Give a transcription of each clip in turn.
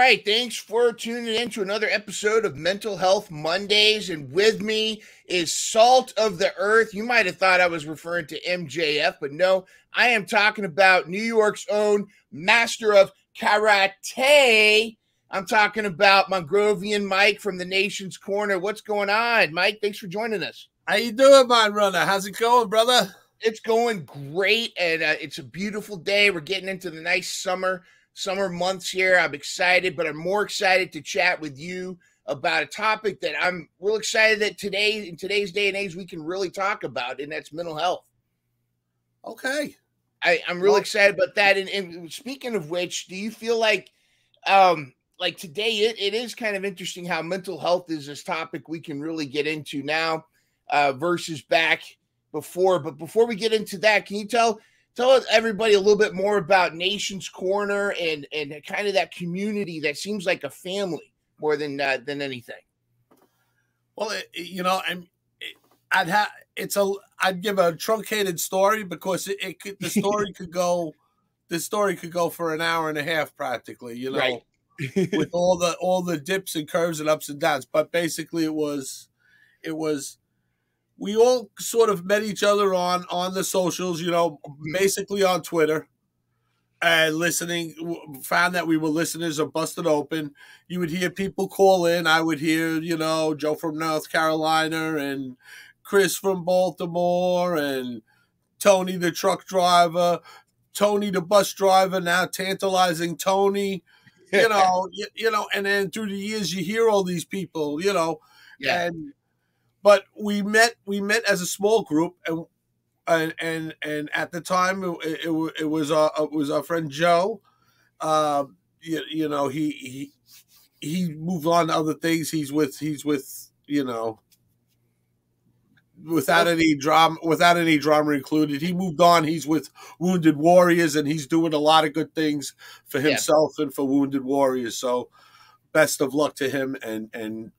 right, thanks for tuning in to another episode of Mental Health Mondays. And with me is Salt of the Earth. You might have thought I was referring to MJF, but no, I am talking about New York's own Master of Karate. I'm talking about Mongrovian Mike from the Nation's Corner. What's going on, Mike? Thanks for joining us. How you doing, my runner? How's it going, brother? It's going great, and it's a beautiful day. We're getting into the nice summer months here. I'm excited, but I'm more excited to chat with you about a topic that I'm real excited that in today's day and age, we can really talk about, and that's mental health. Okay. I'm real excited about that. And speaking of which, do you feel like today it is kind of interesting how mental health is this topic we can really get into now versus back before? But before we get into that, can you tell everybody a little bit more about Nation's Corner and kind of that community that seems like a family more than anything? Well, I'd give a truncated story because the story could go for an hour and a half practically, right. with all the dips and curves and ups and downs. But basically it was we all sort of met each other on the socials, basically on Twitter, and found that we were listeners of Busted Open. You would hear people call in. I would hear, Joe from North Carolina and Chris from Baltimore and Tony, the truck driver, Tony, the bus driver, now tantalizing Tony, and then through the years you hear all these people, Yeah. But we met as a small group, and at the time it was our friend Joe. He moved on to other things. He's with without any drama included. He moved on. He's with Wounded Warriors, and he's doing a lot of good things for himself and for Wounded Warriors. So best of luck to him, and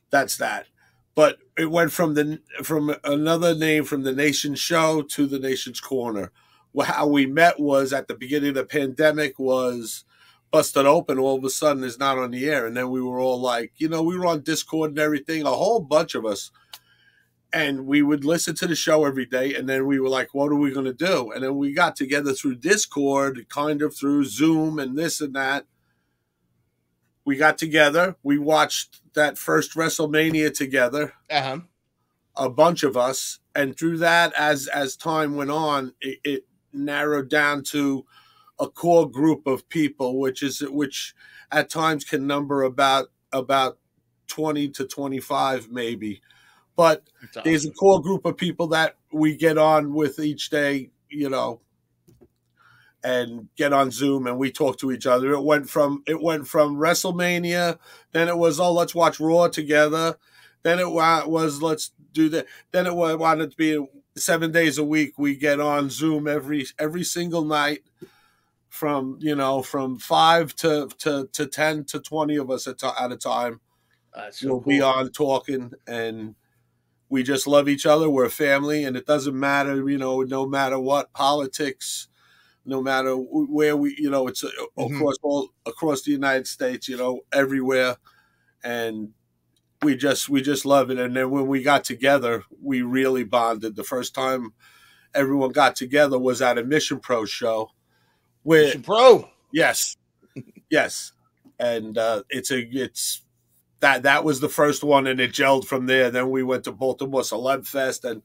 that's that. But it went from another name from the Nation Show to the Nation's Corner. How we met was at the beginning of the pandemic, was Busted Open all of a sudden is not on the air. And then we were all like, we were on Discord and everything, a whole bunch of us. And we would listen to the show every day. And then we were like, what are we going to do? And then we got together through Discord, kind of through Zoom and this and that. We got together. We watched that first WrestleMania together, a bunch of us. And through that, as time went on, it narrowed down to a core group of people, which at times can number about 20 to 25 maybe. But there's a core group of people that we get on with each day, and get on Zoom and we talk to each other. It went from WrestleMania, then it was, let's watch Raw together. Then it was, let's do that. Then it wanted to be 7 days a week. We get on Zoom every single night from 5 to 10 to 20 of us at a time. We'll be on talking, and we just love each other. We're a family, and it doesn't matter, no matter what politics, no matter where we, it's across the United States, everywhere. And we just love it. And then when we got together, we really bonded. The first time everyone got together was at a Mission Pro show. Mission Pro? Yes. Yes. And that was the first one, and it gelled from there. Then we went to Baltimore Celeb Fest, and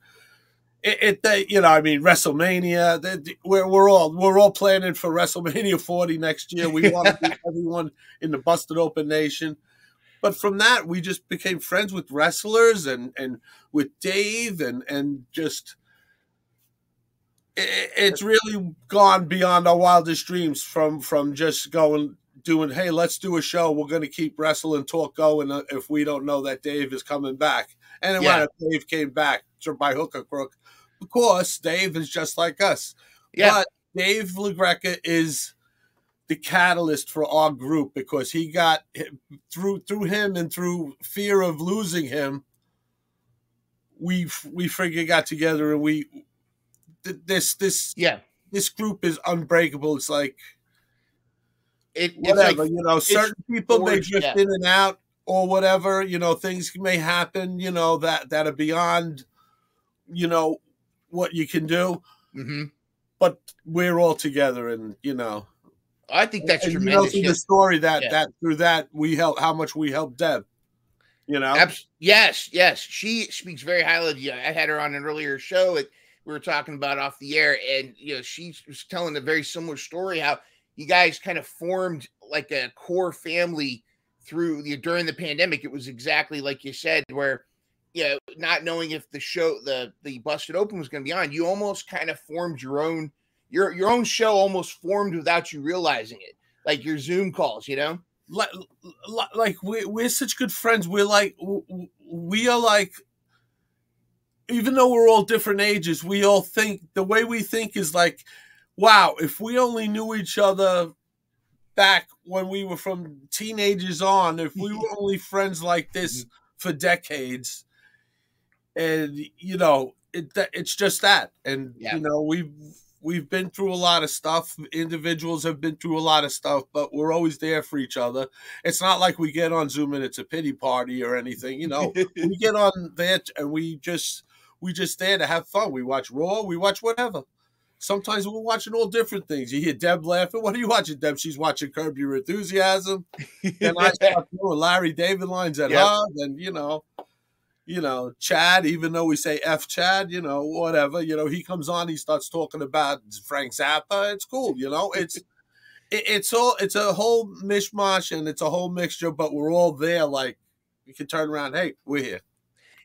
WrestleMania. We're all planning for WrestleMania 40 next year. We want to be everyone in the Busted Open Nation. But from that, we just became friends with wrestlers and with Dave, and just it's really gone beyond our wildest dreams. From just doing, hey, let's do a show. We're going to keep wrestling talk going if we don't know that Dave is coming back. And when Dave came back, by hook or crook, of course, Dave is just like us. Yeah. But Dave LaGreca is the catalyst for our group, because he got through him, and through fear of losing him, we freaking got together, and this group is unbreakable. It's like it's like, whatever, you know, certain people may forged, drift in and out or whatever, you know, things may happen, you know, that are beyond, you know, what you can do. But we're all together, and you know, I think that's you know, tremendous. through Yeah. the story Yeah. that through that we help, how much we helped Deb, you know. Yes, yes. She speaks very highly of you. I had her on an earlier show. We were talking about off the air, and you know, she was telling a very similar story how you guys kind of formed like a core family during the pandemic. It was exactly like you said, where you know, not knowing if the show the Busted Open was going to be on, you almost kind of formed your own show, almost formed without you realizing it, like your Zoom calls, you know. Like we're such good friends. We are like, even though we're all different ages, we all think the way we think is like, wow, if we only knew each other back when we were from teenagers on, if we were only friends like this for decades, and you know, it's just that, and you know, we've been through a lot of stuff. Individuals have been through a lot of stuff, but we're always there for each other. It's not like we get on Zoom and it's a pity party or anything. You know, we get on there and we just there to have fun. We watch Raw, we watch whatever. Sometimes we're watching all different things. You hear Deb laughing. What are you watching, Deb? She's watching Curb Your Enthusiasm. Then I start doing Larry David lines at her. And you know, Chad, even though we say F Chad, you know, whatever, you know, he comes on, he starts talking about Frank Zappa. It's cool, you know, it's a whole mishmash and it's a whole mixture, but we're all there. Like, you can turn around, hey, we're here.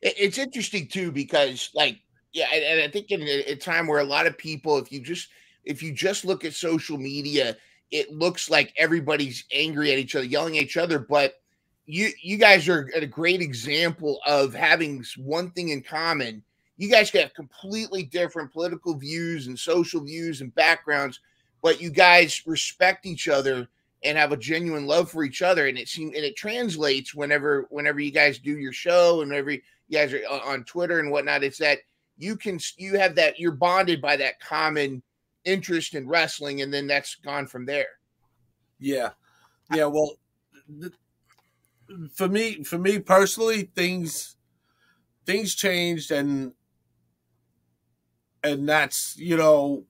It's interesting too, because like, yeah, and I think in a time where a lot of people, if you just look at social media, it looks like everybody's angry at each other, yelling at each other, but you guys are a great example of having one thing in common. You guys have completely different political views and social views and backgrounds, but you guys respect each other and have a genuine love for each other. And it translates whenever you guys do your show and whenever you guys are on Twitter and whatnot. It's that you have that, you're bonded by that common interest in wrestling, and then that's gone from there. Yeah. Well, for me personally, things changed, and that's, you know,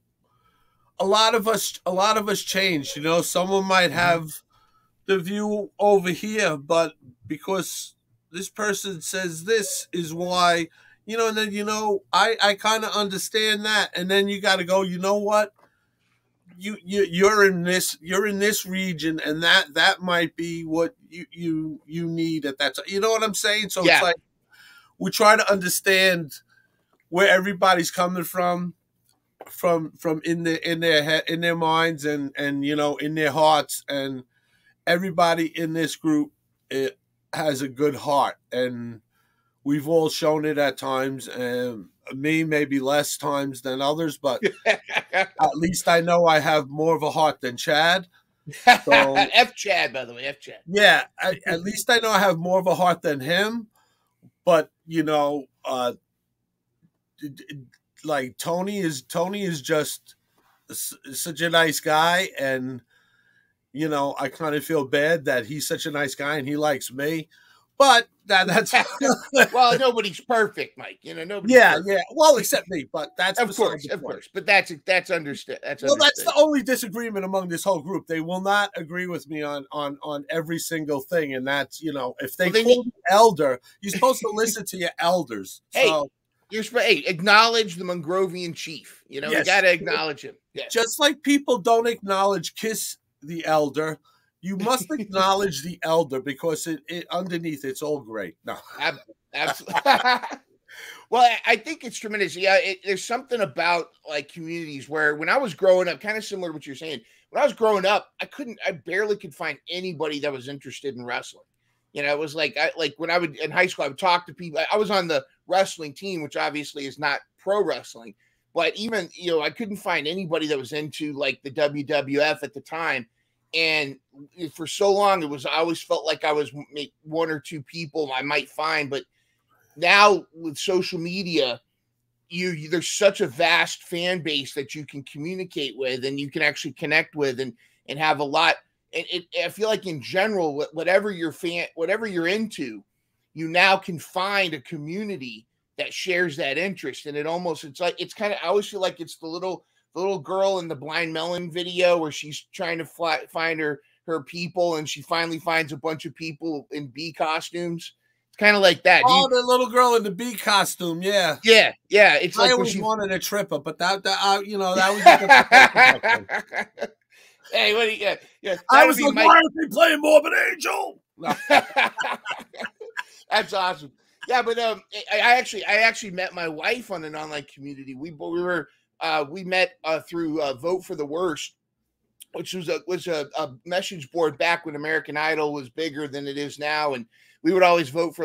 a lot of us changed. You know, someone might have the view over here, but because this person says this is why, you know, and then, you know, I kind of understand that, and then you got to go, you know what, you're in this region, and that might be what you need at that time. You know what I'm saying? So it's like we try to understand where everybody's coming from in their head, in their minds, and you know, in their hearts, and everybody in this group has a good heart, and we've all shown it at times, and me maybe less times than others, but at least I know I have more of a heart than Chad. So, F Chad, by the way, F Chad. Yeah, at least I know I have more of a heart than him. But you know, like Tony is just such a nice guy, and you know, I kind of feel bad that he's such a nice guy and he likes me. But that's well, nobody's perfect, Mike. You know, nobody's perfect. Yeah. Well, except me, but that's of course. But that's understood. That's the only disagreement among this whole group. They will not agree with me on every single thing, and that's, you know, if they call you elder, you're supposed to listen to your elders. So acknowledge the Mongrovian chief. You know, you got to acknowledge him. Yes. Just like people don't acknowledge Kiss the elder, you must acknowledge the elder, because it underneath it's all great. No, absolutely. Well, I think it's tremendous. Yeah, there's something about like communities where when I was growing up, kind of similar to what you're saying. When I was growing up, I barely could find anybody that was interested in wrestling. You know, it was like when I would in high school, I would talk to people. I was on the wrestling team, which obviously is not pro wrestling, but even, you know, I couldn't find anybody that was into like the WWF at the time. And for so long, I always felt like I was one or two people I might find. But now with social media, there's such a vast fan base that you can communicate with, and you can actually connect with, and have a lot. I feel like in general, whatever whatever you're into, you now can find a community that shares that interest. And it's kind of, I always feel like it's the little girl in the Blind Melon video where she's trying to find her people, and she finally finds a bunch of people in bee costumes. It's kind of like that. Oh, the little girl in the bee costume, yeah. Yeah. It's I like always wanted a tripper, but that was hey, what do you? Yeah. I was like, why aren't they playing Morbid Angel? No. That's awesome. Yeah, but I actually met my wife on an online community. We met through Vote for the Worst, which was a message board back when American Idol was bigger than it is now, and we would always vote for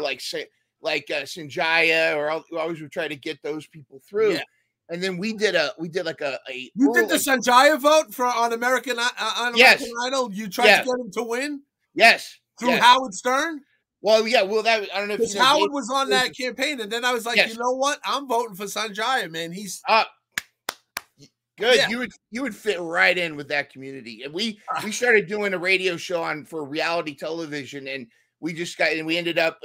Sanjaya, or we always would try to get those people through. Yeah. And then we did like a you did the Sanjaya vote on American Idol. You tried to get him to win. Yes, through Howard Stern. Well, yeah. Well, that I don't know if Howard was on that campaign, and then I was like, you know what? I'm voting for Sanjaya, man. He's good. Yeah. You would fit right in with that community. And we started doing a radio show for reality television, and we ended up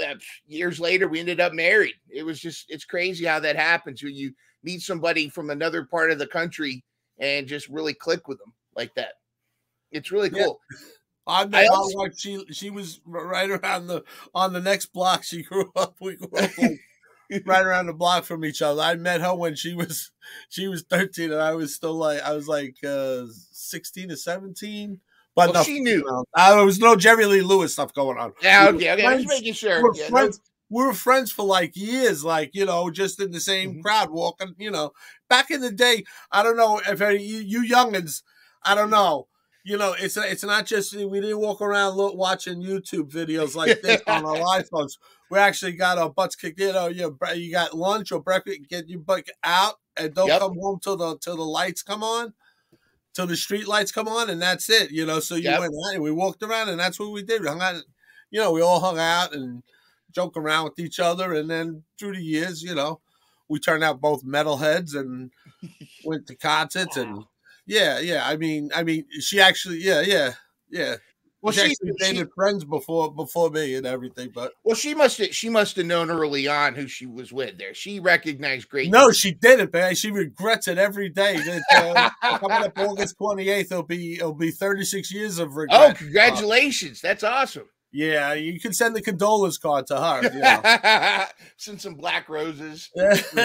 years later, we ended up married. It's crazy how that happens when you meet somebody from another part of the country and just really click with them like that. It's really cool. I met my wife. She was right around on the next block. She grew up. We grew up right around the block from each other. I met her when she was 13, and I was still like 16 or 17. But she knew. There was no Jerry Lee Lewis stuff going on. Yeah, okay. I was making sure. We were friends for like years, just in the same crowd walking. Back in the day, I don't know if you youngins, I don't know. It's not just, we didn't walk around watching YouTube videos like this on our iPhones. We actually got our butts kicked in. You got lunch or breakfast, get your butt out, and don't come home till the lights come on, till the street lights come on, and that's it. So you went out and we walked around, and that's what we did. We hung out. We all hung out and joked around with each other, and then through the years, we turned out both metalheads and went to concerts and. Yeah. I mean, she actually, yeah. Well, she dated friends before me and everything, but she must have known early on who she was with. There, she recognized great. No, she didn't, man. She regrets it every day. Coming up August 28th, it'll be 36 years of regret. Oh, congratulations! That's awesome. Yeah, you can send the condolence card to her. Send some black roses,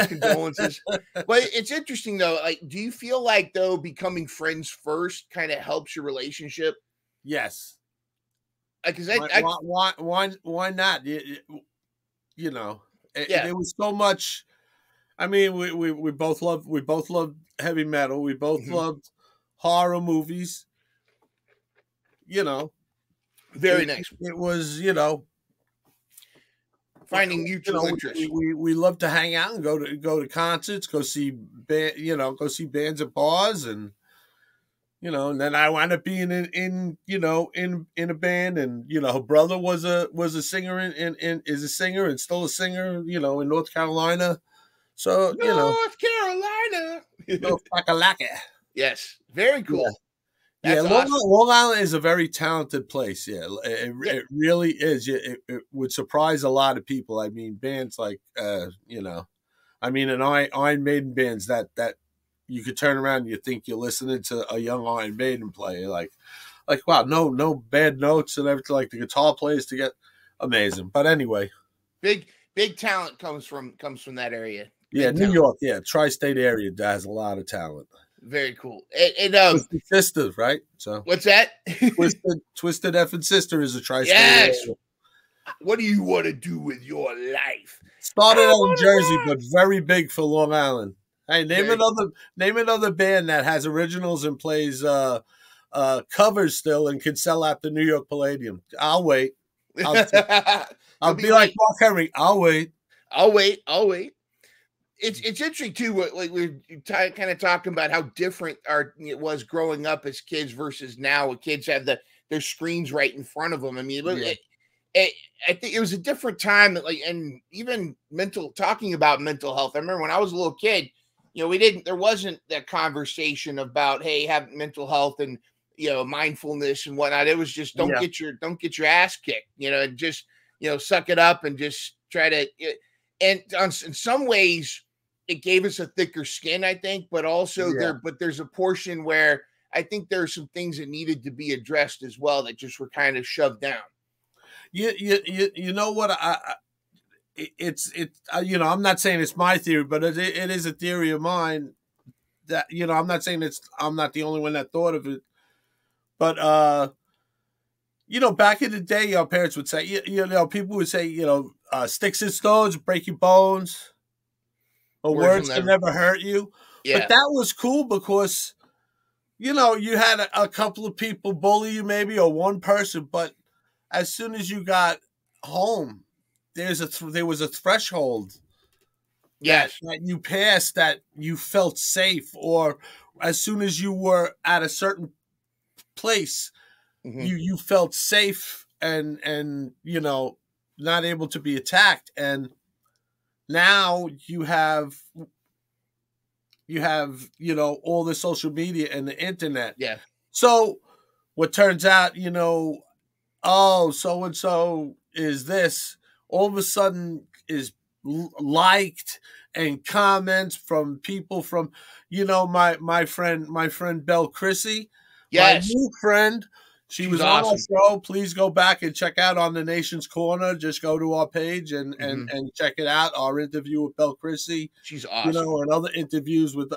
condolences. But it's interesting though. Like, do you feel like though becoming friends first kind of helps your relationship? Yes. Because why not? There was so much. I mean, we both loved heavy metal. We both loved horror movies. Very nice. It was, finding mutual interest. We love to hang out and go to concerts, go see bands at bars, and and then I wound up being in a band, and her brother was a singer and is a singer and still a singer, in North Carolina. So North Carolina, yes, very cool. Yeah. Long Island is a very talented place. Yeah, it really is. It would surprise a lot of people. I mean, bands like, an Iron Maiden bands that you could turn around and you think you're listening to a young Iron Maiden play. Like wow, no bad notes and everything. Like the guitar players to get amazing. But anyway, big talent comes from that area. New York. Yeah, tri-state area has a lot of talent. Very cool. Twisted Sister, right? So what's that? Twisted effing Sister is a tri-state. Yes. Area. What do you want to do with your life? Started out in Jersey, but very big for Long Island. Hey, name another band that has originals and plays covers still and can sell out the New York Palladium. I'll wait. I'll be like Mark Henry. I'll wait. It's interesting too. Like we're kind of talking about how different it was growing up as kids versus now. Kids have their screens right in front of them. I mean, I think it was a different time. And even talking about mental health. I remember when I was a little kid. There wasn't that conversation about, hey, have mental health and mindfulness and whatnot. It was just don't Yeah. get your ass kicked, and just, suck it up and just try to, and in some ways it gave us a thicker skin, I think, but also Yeah. there's a portion where I think there are some things that needed to be addressed as well that just were kind of shoved down. You know what? It's I'm not saying it's my theory, but it is a theory of mine that, I'm not saying I'm not the only one that thought of it, but back in the day, our parents would say, people would say, sticks and stones break your bones, or words can never hurt you. Yeah. But that was cool because, you had a couple of people bully you maybe, or one person, but as soon as you got home, there was a threshold that you passed, that you felt safe, or as soon as you were at a certain place, you felt safe and not able to be attacked. And now you have all the social media and the internet. Yeah. So what turns out, oh, so and so is this, all of a sudden is liked, and comments from people from, my friend Belle Chrissy, my new friend. She's was awesome. On our show. Please go back and check out on the Nation's Corner. Just go to our page and check it out. Our interview with Belle Chrissy. She's awesome. And other interviews with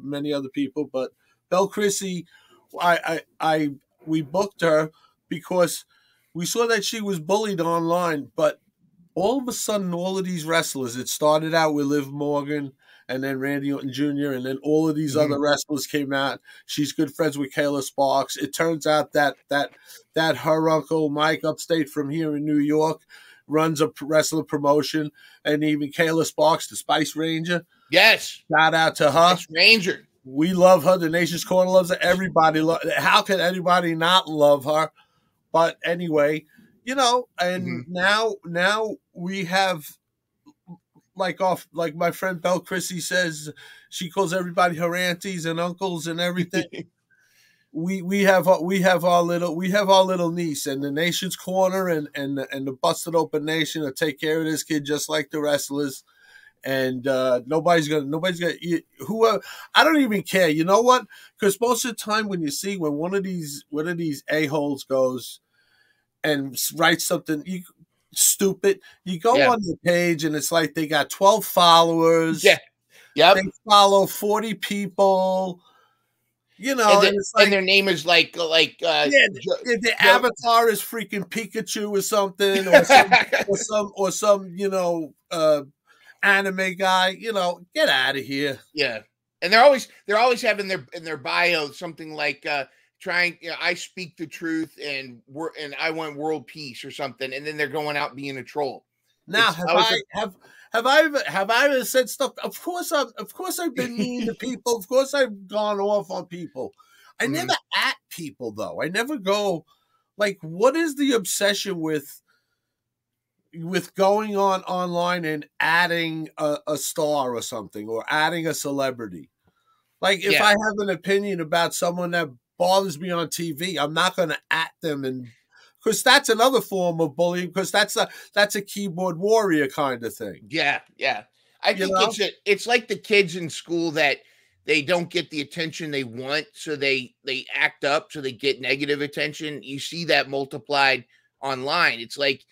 many other people. But Belle Chrissy, we booked her because we saw that she was bullied online. But all of a sudden, all of these wrestlers, it started out with Liv Morgan, and then Randy Orton Jr., and then all of these other wrestlers came out. She's good friends with Kayla Sparks. It turns out that her uncle Mike, upstate from here in New York, runs a wrestler promotion, and even Kayla Sparks, the Spice Ranger. Yes, shout out to her, Spice Ranger. We love her. The Nation's Corner loves her. Everybody how can anybody not love her? But anyway, and now we have. Like my friend Belle Chrissy says, she calls everybody her aunties and uncles and everything. we have our little niece, and the Nation's Corner and the Busted Open Nation will take care of this kid just like the wrestlers. And nobody's gonna whoever. I don't even care. You know what? Because most of the time when one of these a-holes goes and writes something stupid, you go on the page and it's like they got 12 followers. They follow 40 people, and their name is like the avatar is freaking Pikachu or something, or some anime guy. Get out of here. And they're always having in their bio something like I speak the truth and I want world peace or something, and then they're going out being a troll. Now, have I ever said stuff? Of course I've been mean to people. Of course I've gone off on people. I never at people though. I never go like, what is the obsession with going online and adding a star or something, or adding a celebrity? Like if I have an opinion about someone that bothers me on TV, I'm not going to at them, and because that's another form of bullying, because that's a keyboard warrior kind of thing. Yeah. I think it's like the kids in school that they don't get the attention they want, so they act up, so they get negative attention. You see that multiplied online. It's like,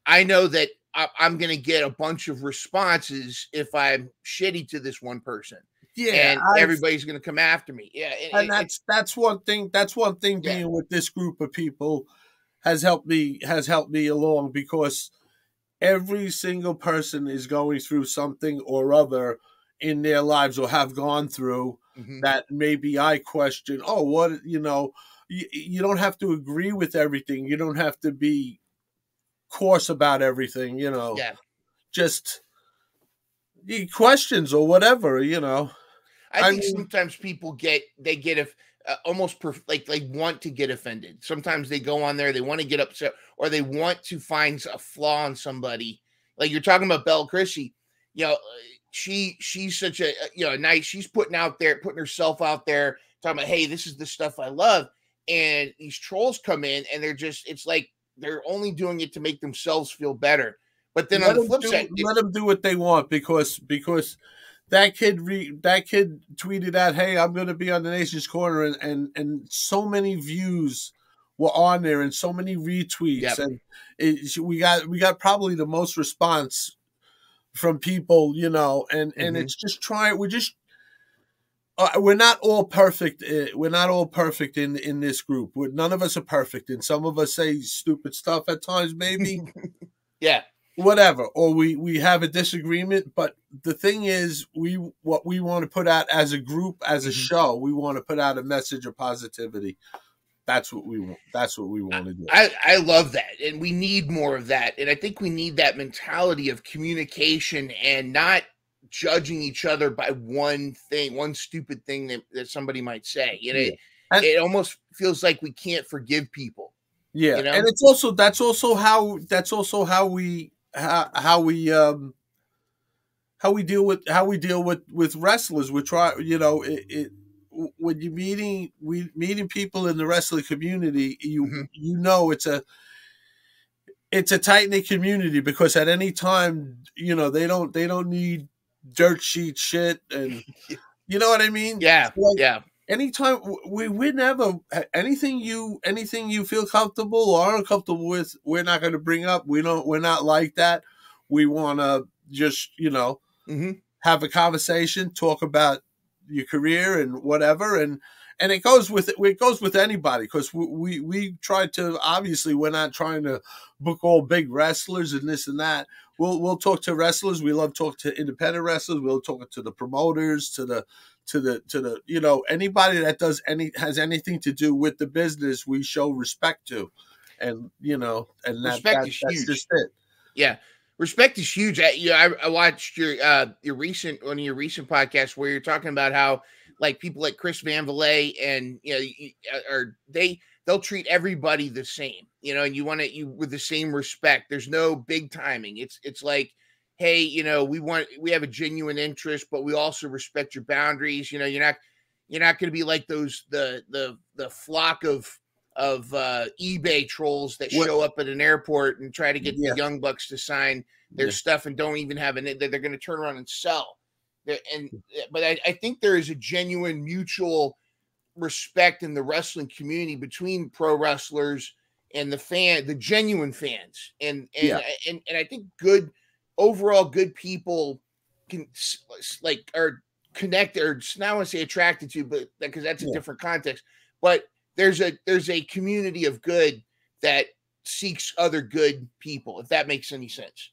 I know that I'm going to get a bunch of responses if I'm shitty to this one person. And everybody's going to come after me. And that's one thing. That's one thing. Being with this group of people has helped me along, because every single person is going through something or other in their lives, or have gone through, that maybe I question. Oh, what you don't have to agree with everything. You don't have to be coarse about everything. Just questions or whatever. I think sometimes people get almost like want to get offended. Sometimes they go on there, they want to get upset, or they want to find a flaw in somebody. Like you're talking about Belle Chrissy, she's such a nice. She's putting herself out there, talking about, hey, this is the stuff I love, and these trolls come in and it's like they're only doing it to make themselves feel better. But then on the flip side, let them do what they want because that kid tweeted out, "Hey, I'm going to be on the Nation's Corner," and so many views were on there and so many retweets, and we got probably the most response from people, and it's just we're not all perfect. We're not all perfect in this group. None of us are perfect, and some of us say stupid stuff at times, maybe. Yeah. Whatever, or we have a disagreement, but the thing is, what we want to put out as a group, as a show, we want to put out a message of positivity. That's what we want. That's what we want to do. I love that, and we need more of that. And I think we need that mentality of communication and not judging each other by one stupid thing that somebody might say. It almost feels like we can't forgive people. Yeah, and that's also how we deal with wrestlers. We try, when you're meeting people in the wrestling community, it's a tight-knit community, because at any time, they don't need dirt sheet shit, and you know what I mean? Yeah. Anytime we never anything you feel comfortable or uncomfortable with, we're not going to bring up. We're not like that. We want to just have a conversation, talk about your career and whatever, and it goes with anybody, because we try to, obviously we're not trying to book all big wrestlers and this and that. We'll talk to wrestlers. We love talk to independent wrestlers. We'll talk to the promoters, to the anybody that has anything to do with the business. We show respect to, and respect is huge. That's just it. Yeah, respect is huge. I watched one of your recent podcasts where you're talking about how, like, people like Chris Van Vliet and they'll treat everybody the same, and you want you with the same respect. There's no big timing. It's like, hey, we have a genuine interest, but we also respect your boundaries. You're not going to be like the flock of eBay trolls that show up at an airport and try to get the Young Bucks to sign their stuff and don't even have that they're going to turn around and sell. But I think there is a genuine mutual respect in the wrestling community between pro wrestlers and the genuine fans, and I think overall good people can are connected, or now I want to say attracted to, but because that's a different context. But there's a community of good that seeks other good people, if that makes any sense.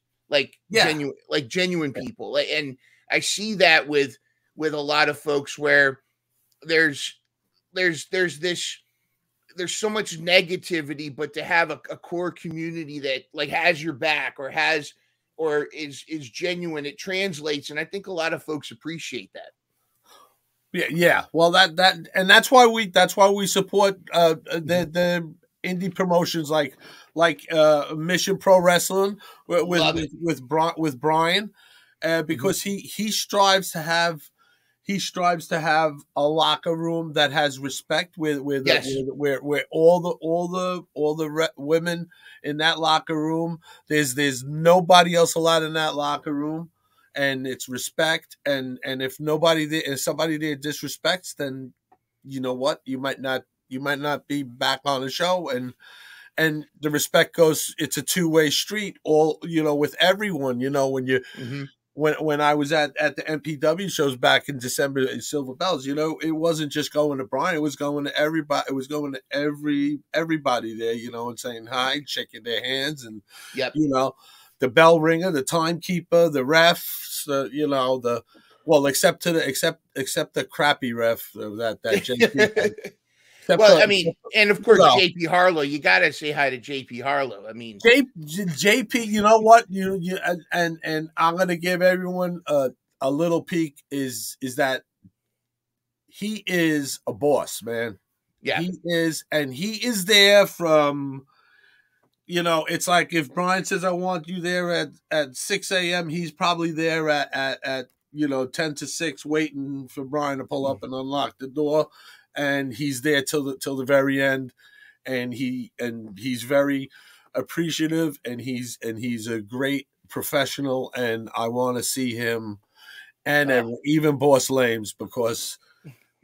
Genuine people, and I see that with a lot of folks where there's so much negativity, but to have a core community that has your back or is genuine, it translates, and I think a lot of folks appreciate that. Yeah. Well, that's why we support the indie promotions like Mission Pro Wrestling with Brian, because he strives to have a locker room that has respect, where all the women in that locker room, there's nobody else allowed in that locker room, and it's respect. And if somebody there disrespects, then you know what, you might not be back on the show, and the respect goes. It's a two-way street, with everyone. When you. When I was at the MPW shows back in December in Silver Bells, it wasn't just going to Brian, it was going to everybody. It was going to everybody there, and saying hi, shaking their hands, and the bell ringer, the timekeeper, the refs, except the crappy ref that JP. Well, I mean, and of course, JP Harlow. You got to say hi to JP Harlow. I mean, JP. You know what? And I'm going to give everyone a little peek. Is that he is a boss, man. Yeah, he is, and he is there from. It's like if Brian says, "I want you there at 6 a.m." He's probably there at 10-6, waiting for Brian to pull up and unlock the door, and he's there till the very end, and he's very appreciative, and he's a great professional, and I want to see him, and even Boss Lames, because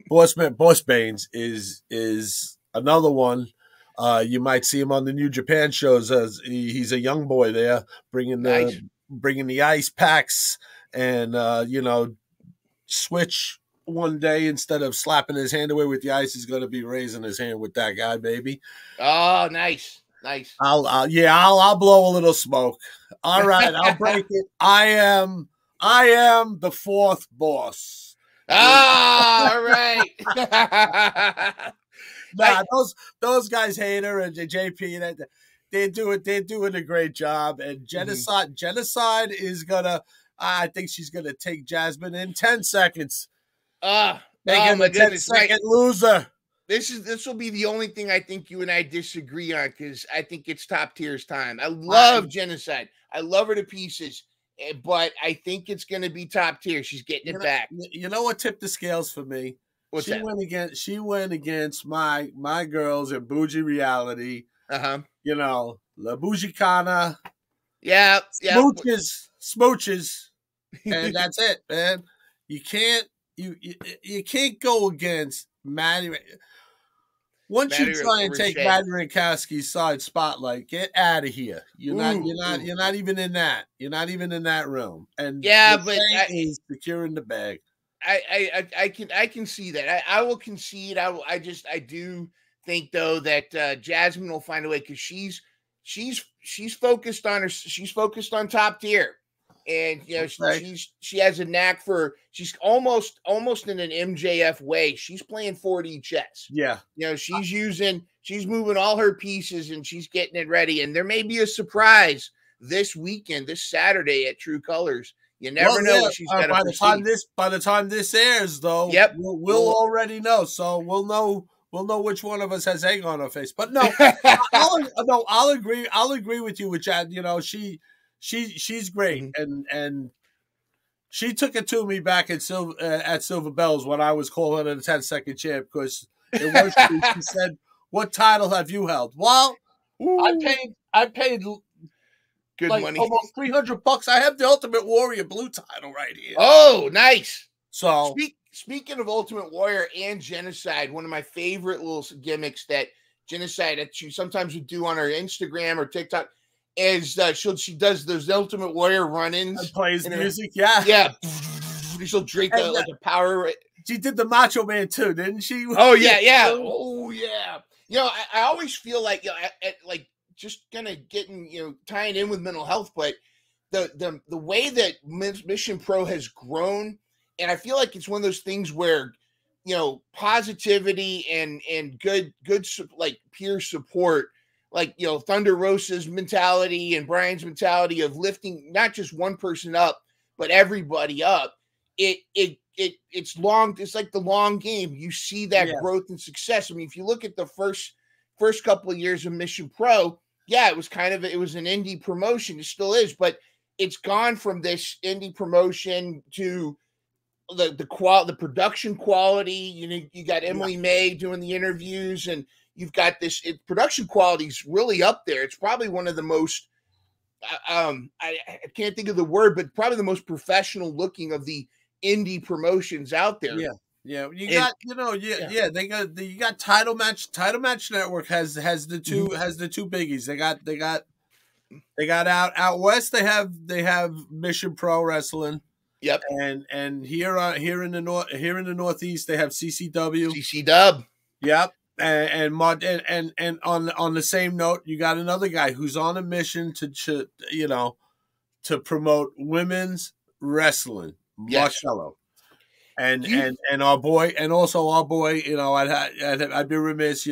Boss Baines is another one. You might see him on the New Japan shows, as he's a young boy there, bringing the ice packs, and Switch one day, instead of slapping his hand away with the ice, he's going to be raising his hand with that guy, baby. Oh, nice. I'll blow a little smoke. All right, I'll break it. I am the fourth boss. Oh, all right. Nah, those guys, Hater and JP, they're doing a great job. And Genocide is gonna. I think she's gonna take Jasmine in 10 seconds. Oh my goodness, 10-second loser. This will be the only thing I think you and I disagree on, because I think it's top tier's time. I love Genocide. I love her to pieces, but I think it's going to be top tier. She's getting it back. You know what tipped the scales for me? What's that? She went against my girls in Bougie Reality. Uh-huh. La Bougicana. Yeah. Smooches. And that's it, man. You can't go against Maddie. Once you try and take Maddie Rankowski's side spotlight, get out of here. You're not even in that. You're not even in that realm. And but he's securing the bag. I can see that. I will concede. I do think, though, that Jasmine will find a way, because she's focused on top tier. And she has a knack for, she's almost in an MJF way. She's playing 4D chess. Yeah. She's moving all her pieces, and she's getting it ready. And there may be a surprise this weekend, this Saturday at True Colors. You never know what she's got. By the time this airs, though, we'll already know. So we'll know which one of us has egg on her face. But no, I'll agree. I'll agree with you with Chad. She's great, and she took it to me back at Silver Bells when I was calling her the 10-second champ, because it was she said, "What title have you held?" Well, I paid good money, almost $300. I have the Ultimate Warrior blue title right here. Oh, nice. So speaking of Ultimate Warrior and Genocide, one of my favorite little gimmicks that Genocide that she sometimes would do on her Instagram or TikTok is she does those Ultimate Warrior run-ins. And plays music, yeah. She'll drink like a power. She did the Macho Man too, didn't she? Oh yeah. Oh yeah. I always feel like like just kind of getting tying in with mental health, but the way that Mission Pro has grown, and I feel like it's one of those things where positivity and good like peer support. Like, Thunder Rosa's mentality and Brian's mentality of lifting not just one person up, but everybody up. It's long. It's like the long game. You see that growth and success. I mean, if you look at the first couple of years of Mission Pro, it was an indie promotion. It still is, but it's gone from this indie promotion to the production quality. You got Emily May doing the interviews, and you've got this production quality is really up there. It's probably one of the most, I can't think of the word, but probably the most professional looking of the indie promotions out there. Yeah. You got Title Match Network has the two biggies. They got out west. They have Mission Pro Wrestling. Yep. And here in the Northeast they have CCW. CC Dub. Yep. And on the same note, you got another guy who's on a mission to promote women's wrestling, Marcello, and our boy, I'd be remiss,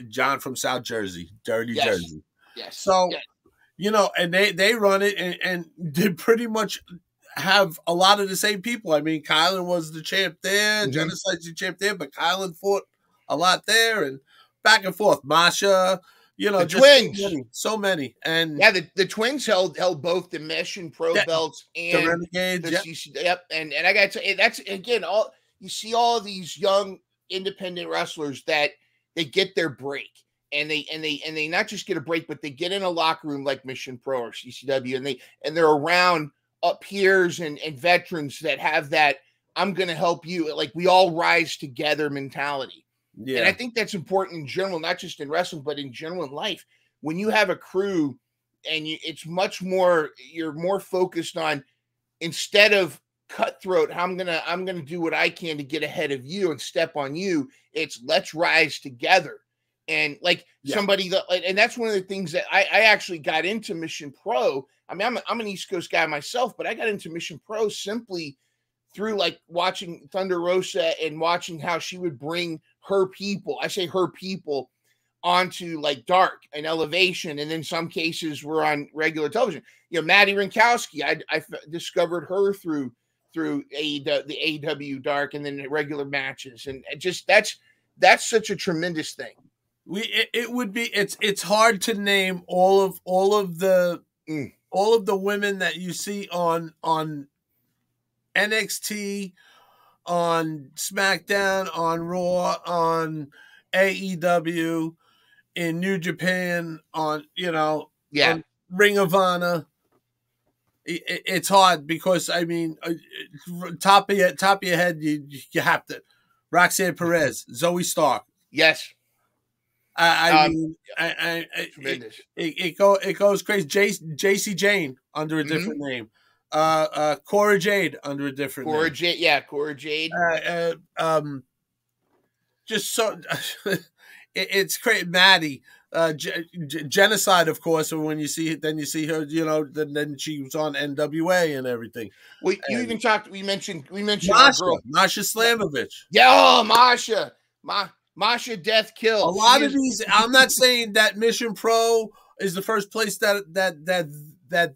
John from South Jersey, Dirty Jersey. Yes. So, and they run it, and they pretty much have a lot of the same people. I mean, Kylan was the champ there, Genocide's the champ there, but Kylan fought a lot there, and back and forth. Masha, You know, The just twins. so many. And yeah, the twins held both the Mission Pro belts the and Renegades. the CC. Yep, and I got to say that's again all you see all these young independent wrestlers that they get their break. And they not just get a break, but they get in a locker room like Mission Pro or CCW, and they're around peers and veterans that have that I'm going to help you, like we all rise together mentality. Yeah. And I think that's important in general, not just in wrestling, but in general in life. When you have a crew and it's much more, you're more focused on, instead of cutthroat, I'm gonna do what I can to get ahead of you and step on you. It's let's rise together. And like somebody that, and that's one of the things that I actually got into Mission Pro. I mean, I'm an East Coast guy myself, but I got into Mission Pro simply through like watching Thunder Rosa and watching how she would bring her people. I say her people onto like Dark and Elevation, and then some cases were on regular television. You know, Maddie Rinkowski, I discovered her through the AEW Dark and then the regular matches, and just that's such a tremendous thing. It would be it's hard to name all of the women that you see on NXT, on SmackDown, on Raw, on AEW, in New Japan, on on Ring of Honor. It's hard because I mean, top of your head, you have to. Roxanne Perez, Zoe Stark. Yes. I mean, tremendous. It goes crazy. JC Jane under a different name. Cora Jade under a different name. Cora Jade. Just so it's great. Maddie, Genocide, of course. When you see then you see her, then she was on NWA and everything. Well, you even talked. We mentioned Masha Slamovich. Yeah, Masha Death Kill. A lot of these, I'm not saying that Mission Pro is the first place that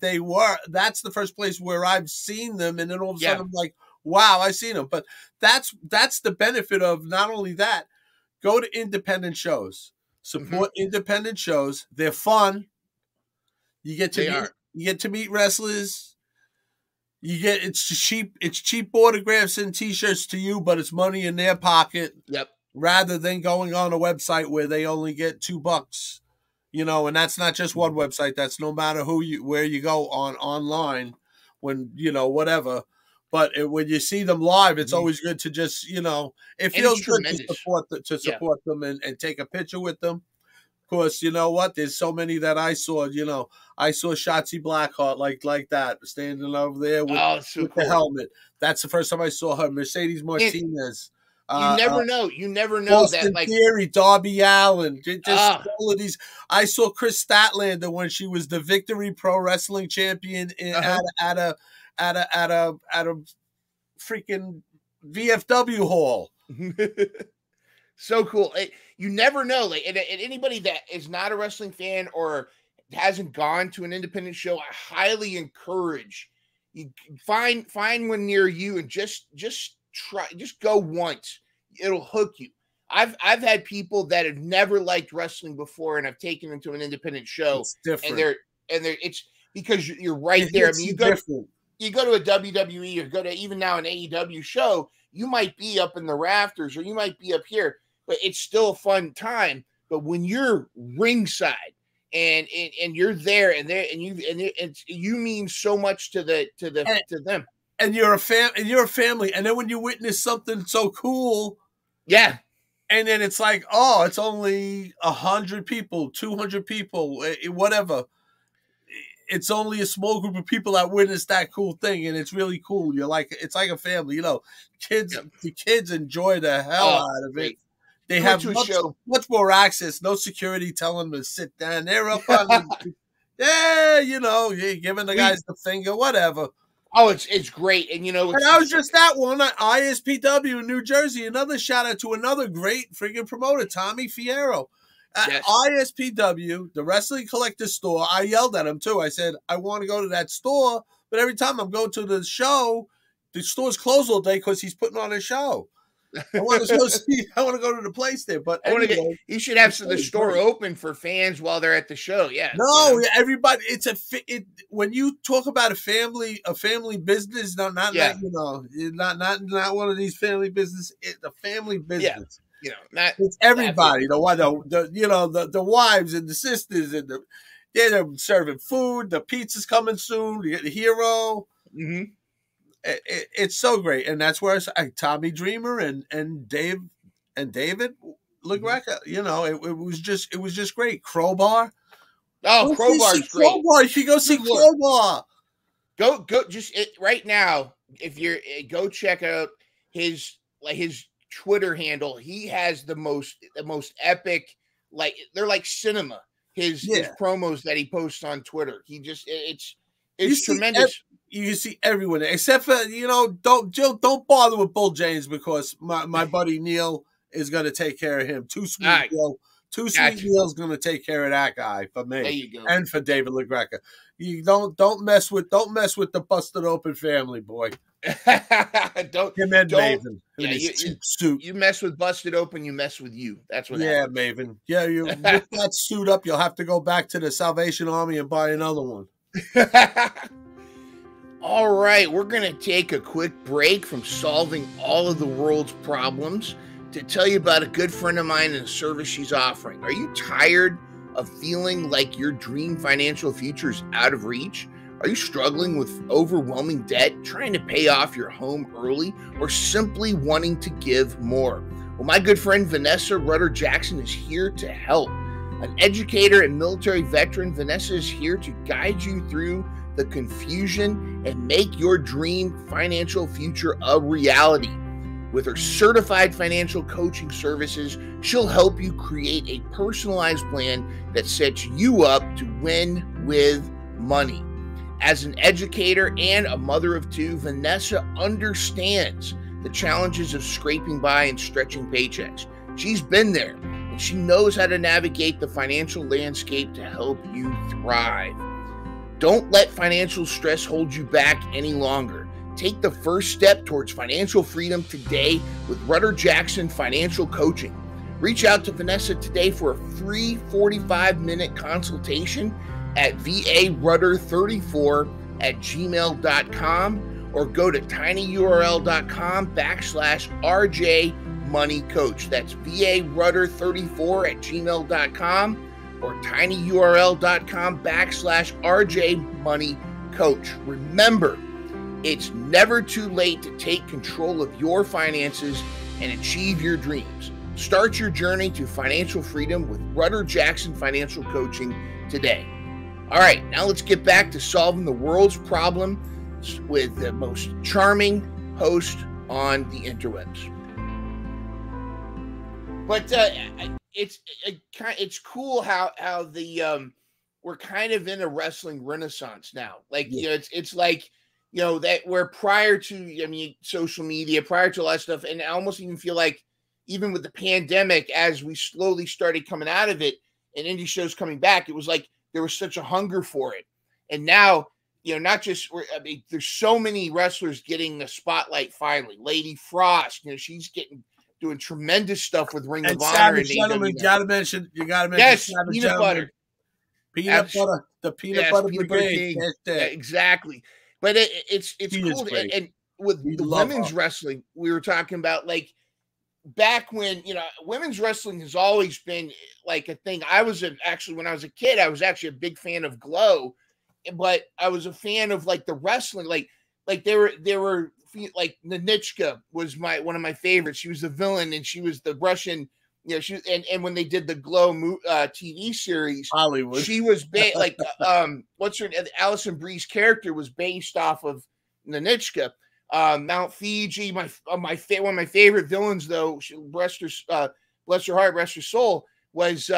they were. That's the first place where I've seen them, and then all of a sudden I'm like, wow, I've seen them. But that's the benefit of not only that. Go to independent shows. Support independent shows. They're fun. You get to meet wrestlers. It's cheap autographs and T-shirts to you, but it's money in their pocket. Yep. Rather than going on a website where they only get $2, and that's not just one website. That's no matter where you go online, when whatever. But when you see them live, it's always good to just it feels good to support them and take a picture with them. Of course, you know what? There's so many that I saw. I saw Shotzi Blackheart like that standing over there with the helmet. That's the first time I saw her. Mercedes Martinez. You never know. You never know Austin that. Theory, Darby Allin, just all of these. I saw Chris Statlander when she was the Victory Pro Wrestling champion at a freaking VFW hall. So cool. You never know. Like, and anybody that is not a wrestling fan or hasn't gone to an independent show, I highly encourage you find one near you and just go once. It'll hook you. I've had people that have never liked wrestling before, and I've taken them to an independent show. It's different. And they're it's because you're right there. I mean, you go to a WWE or go to even now an AEW show, you might be up in the rafters or you might be up here, but it's still a fun time. But when you're ringside and you're there and you mean so much to them. And you're a family. And then when you witness something so cool, and then it's like, oh, it's only 100 people, 200 people, whatever. It's only a small group of people that witness that cool thing, and it's really cool. It's like a family, Kids, the kids enjoy the hell out of it. They have much more access. No security telling them to sit down. They're up on giving the guys the finger, whatever. Oh, it's great. And I was just that one at ISPW in New Jersey. Another shout out to another great friggin' promoter, Tommy Fierro. At ISPW, the Wrestling Collector Store, I yelled at him too. I said, I want to go to that store, but every time I'm going to the show, the store's closed all day because he's putting on a show. I want to go see. I want to go to the place there. But I want to get. anyway, You should have the store open for fans while they're at the show. Yeah. No, everybody. It's when you talk about a family business. Not one of these family business. It's a family business. Yeah. It's everybody. The wives and the sisters and they're serving food. The pizza's coming soon. You get the hero. Mm-hmm. It's so great, and that's where Tommy Dreamer and David LaGreca. It was just great. Crowbar. Oh, Crowbar's great. Crowbar. You should go see Crowbar. Go just right now. If you're go check out his Twitter handle. He has the most epic, like they're like cinema. His promos that he posts on Twitter. He just it's tremendous. You can see everyone except for don't bother with Bull James because my buddy Neil is going to take care of him. Too Sweet Neil's going to take care of that guy for me. There you go. And for David LaGreca. You don't mess with the busted open family, boy. don't Maven. You mess with busted open, you mess with you. That's what happens. Maven. Yeah, you with that suit up, you'll have to go back to the Salvation Army and buy another one. All right, we're going to take a quick break from solving all of the world's problems to tell you about a good friend of mine and a service she's offering. Are you tired of feeling like your dream financial future is out of reach? Are you struggling with overwhelming debt, trying to pay off your home early, or simply wanting to give more? Well, my good friend Vanessa Rutter Jackson is here to help. An educator and military veteran, Vanessa is here to guide you through the confusion and make your dream financial future a reality. With her certified financial coaching services, she'll help you create a personalized plan that sets you up to win with money. As an educator and a mother of two, Vanessa understands the challenges of scraping by and stretching paychecks. She's been there, and she knows how to navigate the financial landscape to help you thrive. Don't let financial stress hold you back any longer. Take the first step towards financial freedom today with Rutter Jackson Financial Coaching. Reach out to Vanessa today for a free 45-minute consultation at varutter34@gmail.com or go to tinyurl.com/RJ Money Coach. That's varutter34@gmail.com or tinyurl.com/RJ Money Coach. Remember, it's never too late to take control of your finances and achieve your dreams. Start your journey to financial freedom with Rutter Jackson Financial Coaching today. All right, now let's get back to solving the world's problems with the most charming host on the interwebs. But it's cool how the we're kind of in a wrestling renaissance now. Like it's like that we're prior to social media, prior to all that stuff, and I almost even feel like even with the pandemic, as we slowly started coming out of it and indie shows coming back, it was like there was such a hunger for it. And now, not just, there's so many wrestlers getting the spotlight finally. Lady Frost, she's doing tremendous stuff with Ring of Honor. And gentlemen, you gotta mention yes, peanut butter. The peanut butter brigade. Yeah, exactly. But it's cool. And with the women's wrestling, we were talking about, like, back when, women's wrestling has always been like a thing. When I was a kid, I was actually a big fan of Glow, but I was a fan of like the wrestling, like there were like Nanichka was one of my favorites. She was the villain and she was the Russian, and when they did the Glow TV series, Hollywood, she was like what's her Alison Brie's character was based off of Nanichka. Mount Fiji, one of my favorite villains, though, bless her heart, rest her soul, was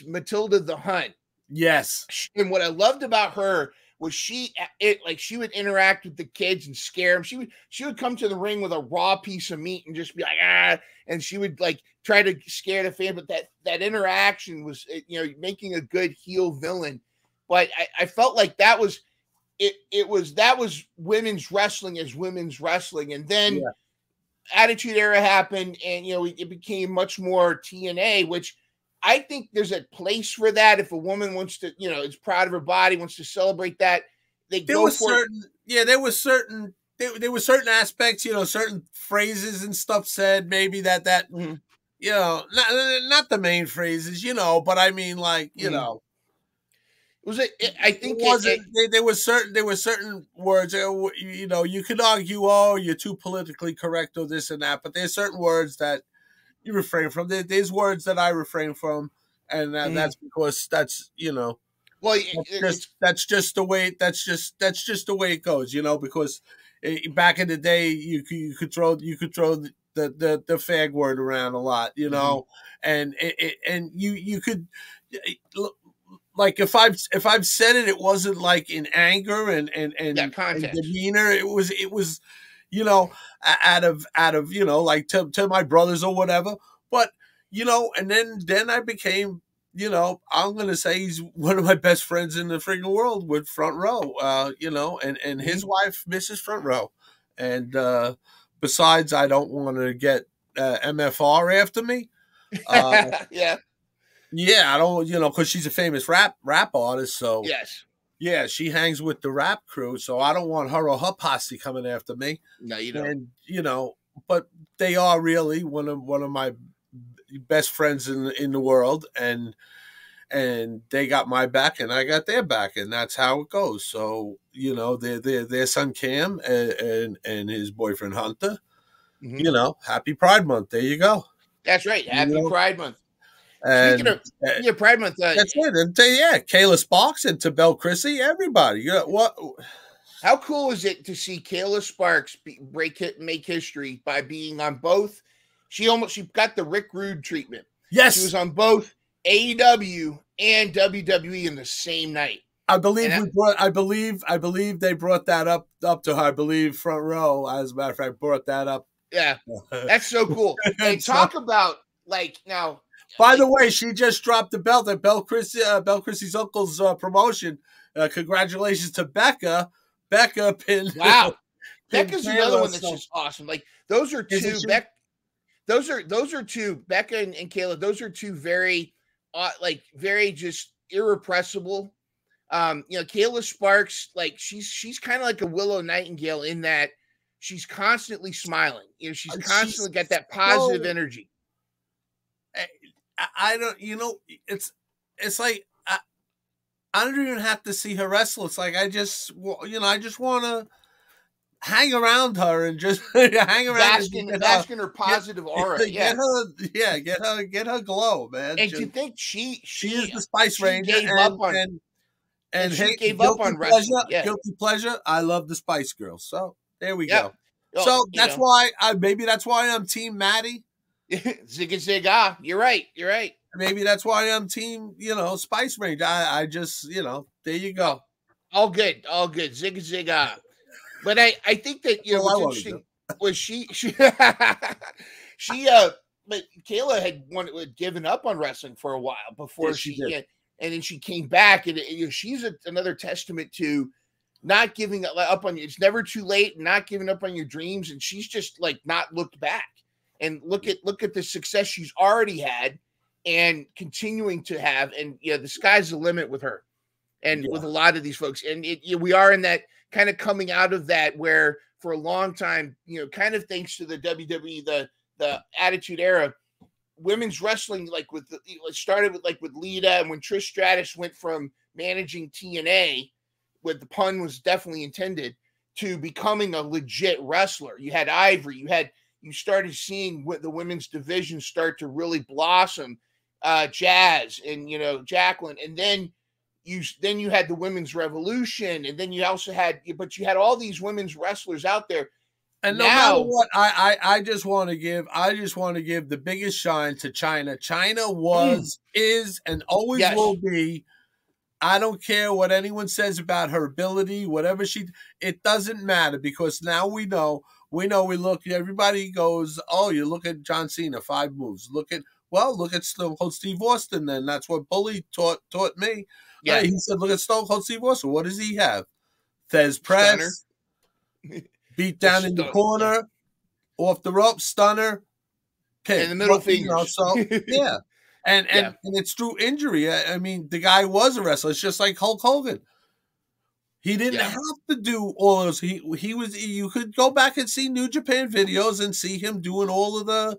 Matilda the Hun. Yes, and what I loved about her was she would interact with the kids and scare them. She would come to the ring with a raw piece of meat and just be like and she would like try to scare the fan. But that interaction was making a good heel villain. But I felt like that was. That was women's wrestling as women's wrestling. And then Attitude Era happened, and it became much more TNA, which I think there's a place for that. If a woman wants to, is proud of her body, wants to celebrate that, there were certain, there were certain aspects, certain phrases and stuff said maybe that mm-hmm. not the main phrases, but I mean, like, was it? I think it wasn't. There were certain words. You could argue, oh, you're too politically correct or this and that, but there's certain words that you refrain from. There's words that I refrain from, and that's because that's well, that's just the way. That's just the way it goes, because back in the day, you could throw the fag word around a lot, and you could. Like if I've said it, it wasn't like in anger and demeanor. It was out of like to my brothers or whatever. But and then I became I'm gonna say he's one of my best friends in the freaking world with Front Row. And his wife, Mrs. Front Row, and besides, I don't want to get MFR after me. Yeah. Yeah, I don't, because she's a famous rap artist. So yes, yeah, she hangs with the rap crew. So I don't want her or her posse coming after me. No, you don't. And but they are really one of my best friends in the world, and they got my back, and I got their back, and that's how it goes. So their son Cam and his boyfriend Hunter. Happy Pride Month. There you go. That's right. Happy Pride Month. And Speaking of Pride Month, that's it. And Kayla Sparks and Tabell Chrissy, everybody. What? How cool is it to see Kayla Sparks make history by being on both? She got the Rick Rude treatment. Yes, she was on both AEW and WWE in the same night. I believe I believe they brought that up to her. I believe Front Row, as a matter of fact, brought that up. Yeah, that's so cool. And talk about now. By the way, she just dropped the belt at Bell Christie's uncle's promotion. Congratulations to Becca. Becca pinned. Wow, Becca's another one that's just awesome. Like those are two. Those are two. Becca and Kayla. Those are two very, very just irrepressible. Kayla Sparks, she's kind of like a Willow Nightingale in that she's constantly smiling. She's constantly got that positive energy. I don't, it's like I don't even have to see her wrestle. It's like I just want to hang around her and just hang around, bask in her positive aura. Get her glow, man. And to think she is the Spice Ranger, gave up on wrestling. Guilty pleasure. I love the Spice Girls. So there we go. So that's why I'm Team Maddie. Zigga zigga. You're right. Maybe that's why I'm Team, Spice Ranger. I just, there you go. All good. Zigga zigga. But I think that what's interesting was she but Kayla had given up on wrestling for a while before she did. And then she came back, and she's another testament to not giving up on you. It's never too late, not giving up on your dreams, and she's just not looked back. And look at the success she's already had and continuing to have. And the sky's the limit with her and with a lot of these folks. And we are in that kind of coming out of that where for a long time, kind of thanks to the WWE, the Attitude Era, women's wrestling, started with Lita, and when Trish Stratus went from managing TNA, with the pun was definitely intended, to becoming a legit wrestler. You had Ivory, you started seeing the women's division start to really blossom, Jazz and Jacqueline, and then you had the women's revolution, and then you also had all these women's wrestlers out there. And no matter what, I just want to give the biggest shine to China. China is, and always will be. I don't care what anyone says about her ability, whatever it doesn't matter, because now we know, everybody goes, oh, you look at John Cena, 5 moves. Look at Stone Cold Steve Austin, then. That's what Bully taught me. Yeah. He said, look at Stone Cold Steve Austin. What does he have? Thez press, beat down in the corner, off the rope, stunner, and pin. the middle You know, fingers. so yeah. And Yeah. it's through injury. I mean, the guy was a wrestler. It's just like Hulk Hogan. He didn't Yeah. have to do all those. He was. You could go back and see New Japan videos and see him doing all of the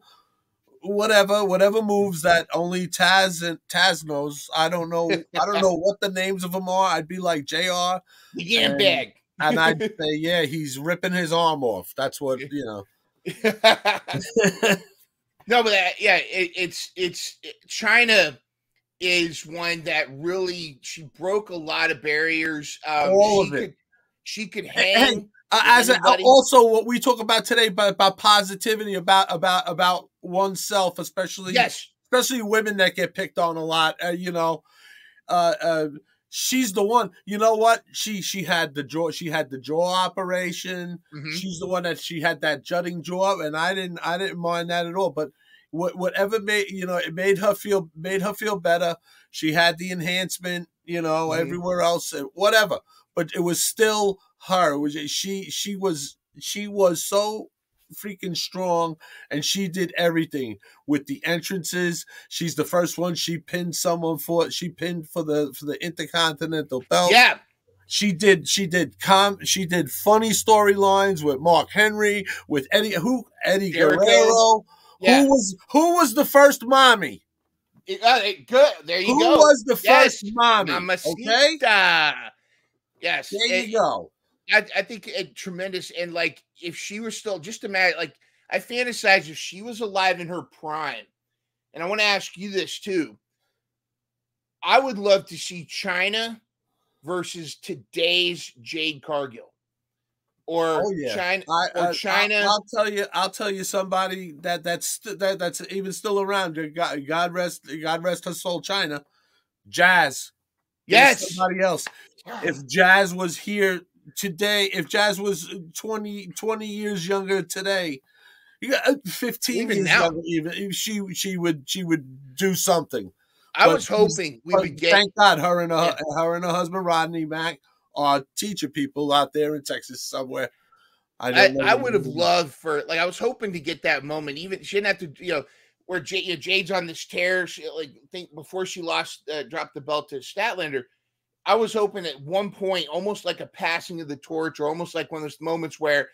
whatever moves that only Taz knows. I don't know. I don't know what the names of them are. I'd be like JR, The yam and bag. I'd say, yeah, he's ripping his arm off. That's what you know. No, but yeah, China is one that really she broke a lot of barriers. All of it. She could Hey, hang as anybody. also what we talk about today about positivity, about oneself, especially women that get picked on a lot. You know, she's the one. You know what? She had the jaw. She had the jaw operation. Mm-hmm. She's the one that she had that jutting jaw, and I didn't mind that at all. But whatever made it made her feel better. She had the enhancement. You know, everywhere else, whatever. But it was still her. It was she was so freaking strong, and she did everything with the entrances. She's the first one. She pinned someone for the Intercontinental belt. Yeah. She did funny storylines with Mark Henry, with Eddie Jericho. Guerrero. Yeah. Who was the first mommy? Good. There you go. Who was the first mommy? Mamacita. Okay. Yes. There you go. I think tremendous. And like, if she was still, just imagine, like, I fantasize if she was alive in her prime. And I want to ask you this too. I would love to see China versus today's Jade Cargill, or China. China. I'll tell you somebody that's even still around. God rest her soul. China, Jazz. Yes. Somebody else. If Jazz was here today, if Jazz was 20 years younger today, 15 even years now, younger, even she would do something. I was hoping we would get. Thank God, her and her husband Rodney Mack are teacher people out there in Texas somewhere. I would have loved for, like, I was hoping to get that moment. Even she didn't have to, where Jade's on this tear. She, like, think before she dropped the belt to Statlander. I was hoping at one point, almost like a passing of the torch, or almost like one of those moments where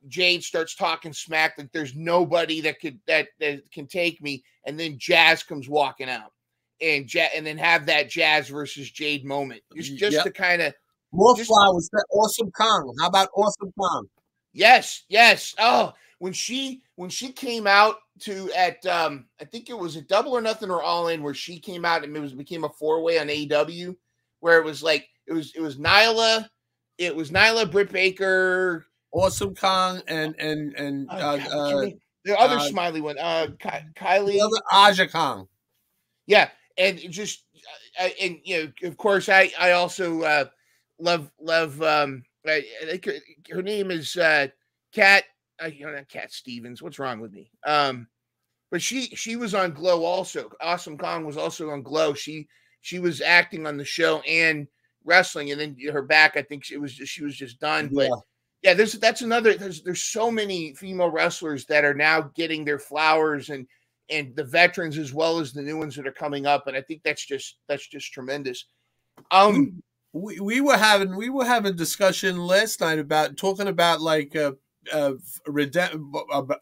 Jade starts talking smack, like there's nobody that can take me, and then Jazz comes walking out, and then have that Jazz versus Jade moment, just to kind of more flowers. Awesome Kong. How about Awesome Kong? Yes. Oh, when she came out at I think it was a Double or Nothing or All In, where she came out and became a 4-way on AEW, where it was like it was Nyla, Britt Baker, Awesome Kong, and the other smiley one, Kylie, the other Aja Kong. Yeah, and just and of course, I also love. I think her name is Kat. Not Cat Stevens. What's wrong with me? But she was on Glow also. Awesome Kong was also on Glow. She was acting on the show and wrestling, and then her back, I think she was just done. But yeah, that's another. There's so many female wrestlers that are now getting their flowers, and the veterans as well as the new ones that are coming up, and I think that's just tremendous. We were having discussion last night about talking about like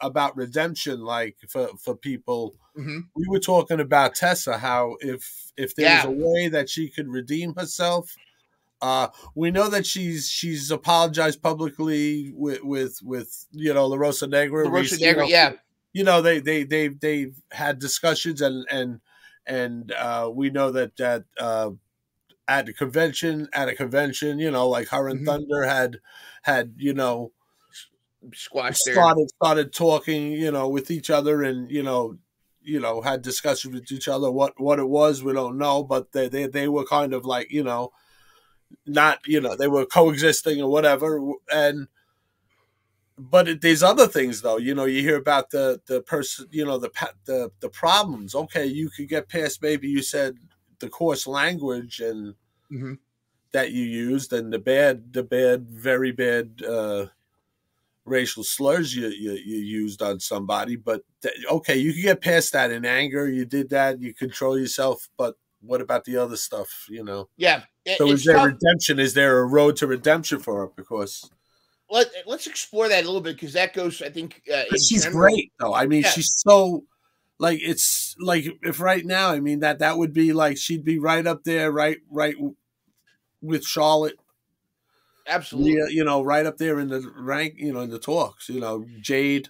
about redemption, like for people. Mm-hmm. We were talking about Tessa, how if there was a way that she could redeem herself. We know that she's apologized publicly with La Rosa Negra. La Rosa Negra, yeah. They've had discussions, and we know that at a convention, like her and Thunder had squashed started talking, with each other, and had discussions with each other. What it was, we don't know, but they were kind of like, not, they were coexisting or whatever. But there's other things though, you hear about the person, the problems. Okay, you could get past, maybe you said, the coarse language and that you used, and the bad, very bad racial slurs you used on somebody. But okay, you can get past that in anger. You did that. You control yourself. But what about the other stuff? You know. Yeah, So is it's there tough. redemption? Is there a road to redemption for her? Because Let's explore that a little bit, because that goes, I think, in she's general. great though. I mean, Yeah, she's so like, it's like, if right now, I mean, that would be like, she'd be right up there, right with Charlotte. absolutely. You know, right up there in the rank, you know, in the talks, you know, Jade.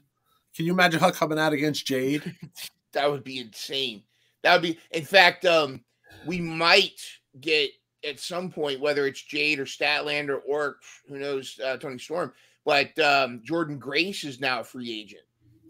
Can you imagine her coming out against Jade? That would be insane. That would be, in fact, we might get at some point, whether it's Jade or Statlander or who knows, Tony Storm, but Jordan Grace is now a free agent,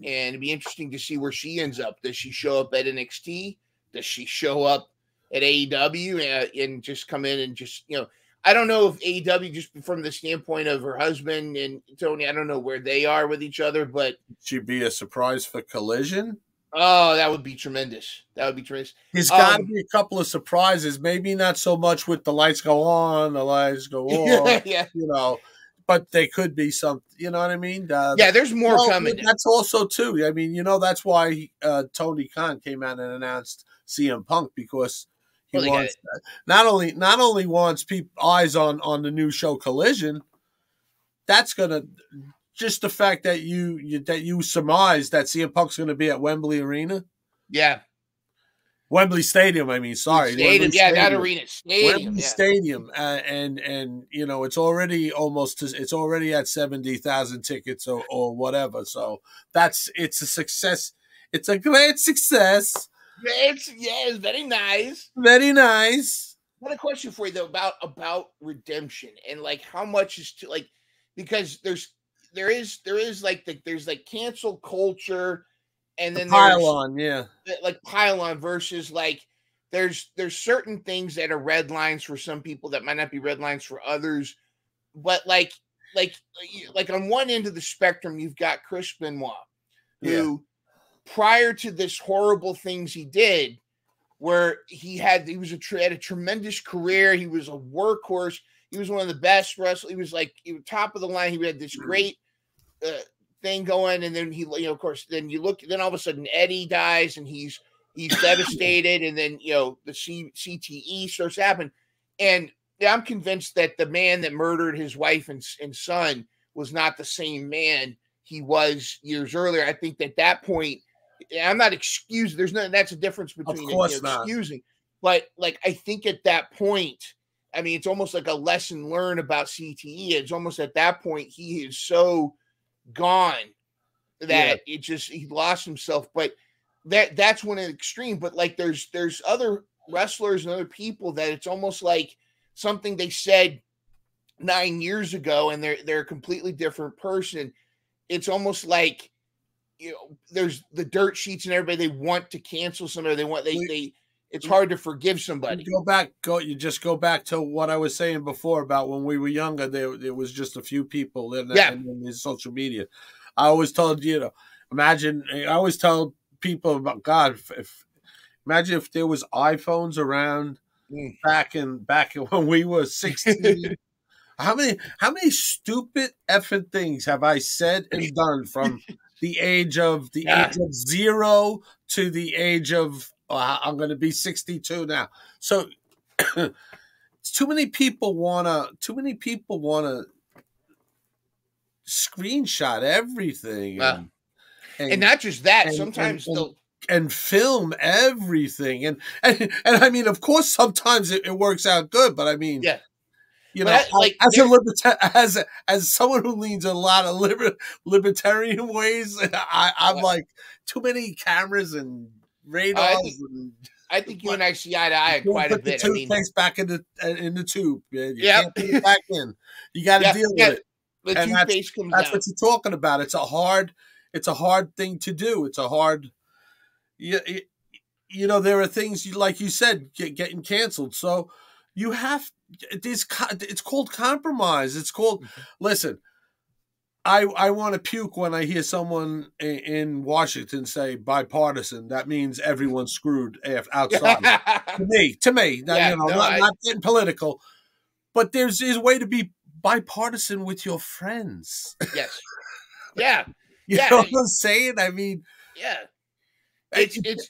and it'd be interesting to see where she ends up. Does she show up at NXT? Does she show up at AEW and just come in and just, you know? I don't know if AEW, just from the standpoint of her husband and Tony, I don't know where they are with each other, but She'd be a surprise for Collision. oh, that would be tremendous. That would be tremendous. There's got to be a couple of surprises. Maybe not so much with the lights go on, the lights go off, yeah, you know, but they could be some, you know what I mean? yeah. There's more coming. That's also too. I mean, you know, that's why Tony Khan came out and announced CM Punk, because he wants not only wants eyes on the new show Collision. That's gonna, just the fact that you surmise that CM Punk's going to be at Wembley Arena. Yeah. Wembley Stadium, I mean, sorry. Stadium, yeah, not arena, stadium. Wembley Stadium. And you know, it's already at 70,000 tickets or whatever. So it's a success. It's a great success. It's very nice. Very nice. I had a question for you though about redemption, and like how much is to, like, because there's like cancel culture, and then pylon, yeah, like pylon versus like there's certain things that are red lines for some people that might not be red lines for others, but like on one end of the spectrum you've got Chris Benoit, who prior to this horrible things he did, where he had a tremendous career, he was a workhorse, he was one of the best wrestlers, he was top of the line, he had this great thing going, and then he, you know, of course, then all of a sudden Eddie dies and he's devastated, and then, you know, the CTE starts happening, and I'm convinced that the man that murdered his wife and son was not the same man he was years earlier. I think that point, I'm not excusing. That's a difference between, of course, excusing, but like I think at that point, I mean, it's almost like a lesson learned about CTE. It's almost at that point he is so gone that he lost himself. But that's one extreme. But like there's other wrestlers and other people that it's almost like something they said 9 years ago, and they're a completely different person. It's almost like, you know, there's the dirt sheets and everybody, they want to cancel somebody. It's hard to forgive somebody. You just go back to what I was saying before about when we were younger. There was just a few people in social media. I always told I always tell people about God. Imagine if there was iPhones around back when we were 16. How many stupid effing things have I said and done from the age of 0 to the age of I'm going to be 62 now. So too many people wanna screenshot everything, and not just that. Sometimes and film everything, and I mean, of course, sometimes it works out good, but I mean, you know, as someone who leans a lot of libertarian ways, I'm like, too many cameras and radars. I think you and I see eye to eye quite a bit. The toothpaste back in the tube. You can't put it back in. You got to deal with it. The toothpaste comes out. That's what you're talking about. It's a hard thing to do. It's a hard. You know, there are things like you said getting canceled. So you have. It's called compromise. It's called, listen, I want to puke when I hear someone in Washington say bipartisan. That means everyone's screwed outside. to me, not getting political, but there's a way to be bipartisan with your friends. Yes. Yeah. You Yeah. know what I'm saying? I mean, yeah. It's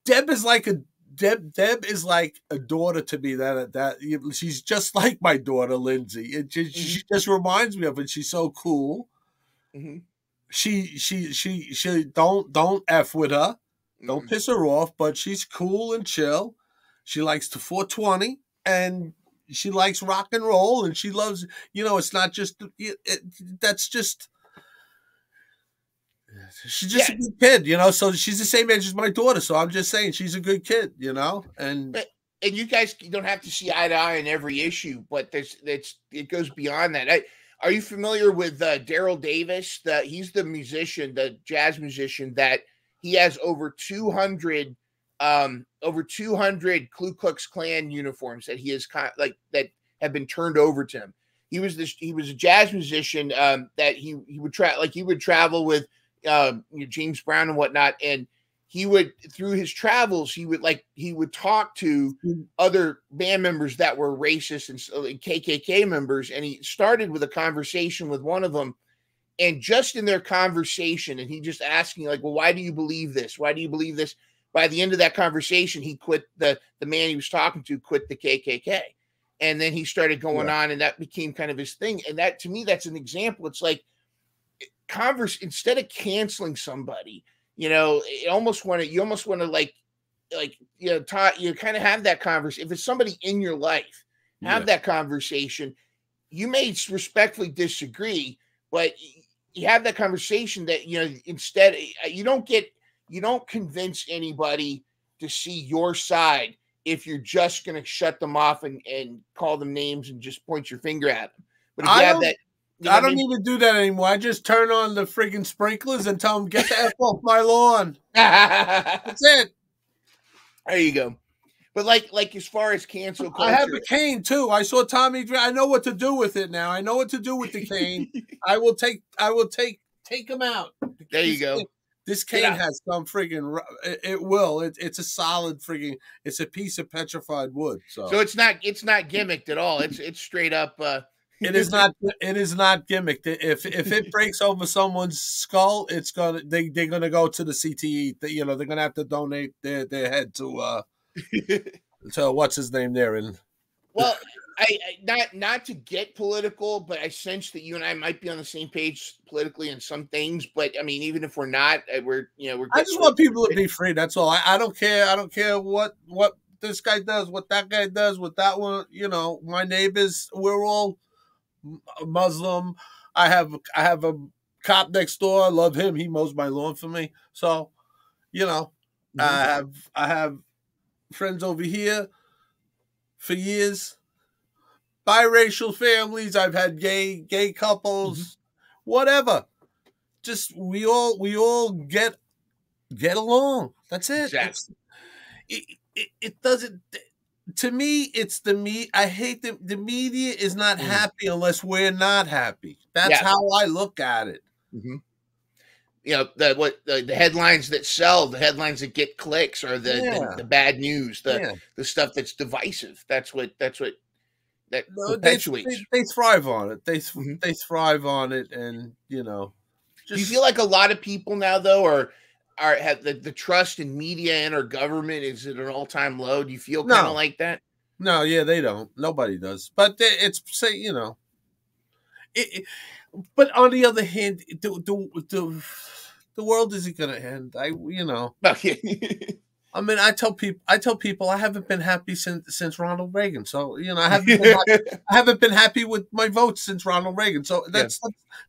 Deb is like a Deb is like a daughter to me. That she's just like my daughter Lindsay. She just reminds me of it. She's so cool. She don't F with her. Don't piss her off, but she's cool and chill. She likes to 420 and she likes rock and roll and she loves, it's not just, that's just, she's just a good kid, so she's the same age as my daughter. So I'm just saying she's a good kid, and you guys don't have to see eye to eye on every issue, but it goes beyond that. Are you familiar with Daryl Davis? He's the musician, the jazz musician that he has over 200 Ku Klux Klan uniforms that he is that have been turned over to him. He was a jazz musician that he would travel with James Brown and whatnot, and he would, through his travels, he would talk to other band members that were racist and KKK members, and he started with a conversation with one of them, and just in their conversation, and he just asking like, well, why do you believe this? Why do you believe this? By the end of that conversation, he quit the man he was talking to quit the KKK, and then he started going on, and that became kind of his thing. And that, to me, that's an example. It's like instead of canceling somebody, you almost want to kind of have that conversation. If it's somebody in your life, have that conversation. You may respectfully disagree, but you have that conversation that, instead you don't convince anybody to see your side if you're just going to shut them off and call them names and just point your finger at them. But if you have that, I don't even do that anymore. I just turn on the friggin' sprinklers and tell them, get the F off my lawn. That's it. There you go. But like as far as cancel culture, I have a cane too. I saw Tommy. I know what to do with it now. I know what to do with the cane. I will take him out. There you go. This cane has some friggin'. It will. It's a solid friggin'. It's a piece of petrified wood. So it's not gimmicked at all. It's straight up. It is not. It is not gimmicked. If it breaks over someone's skull, it's gonna. They're gonna go to the CTE. They're gonna have to donate their head to what's his name there. And well, I not to get political, but I sense that you and I might be on the same page politically in some things. But I mean, even if we're not, we're. I just want people to be free. That's all. I don't care. I don't care what this guy does, what that guy does, what that one. My neighbors. We're all Muslim. I have a cop next door. I love him. He mows my lawn for me. So, I have friends over here for years. Biracial families. I've had gay couples. Whatever. Just we all get along. That's it. Exactly. It doesn't. To me, it's I hate the media is not happy unless we're not happy. That's how I look at it. The headlines that sell, the headlines that get clicks, are the bad news, the stuff that's divisive. That's what perpetuates. They thrive on it. They thrive on it, and do you feel like a lot of people now though have the trust in media and our government is at an all-time low? Do you feel kind of like that? No, they don't. Nobody does. But but on the other hand, the world isn't going to end. I mean, I tell people I haven't been happy since Ronald Reagan. So I haven't been happy with my votes since Ronald Reagan. So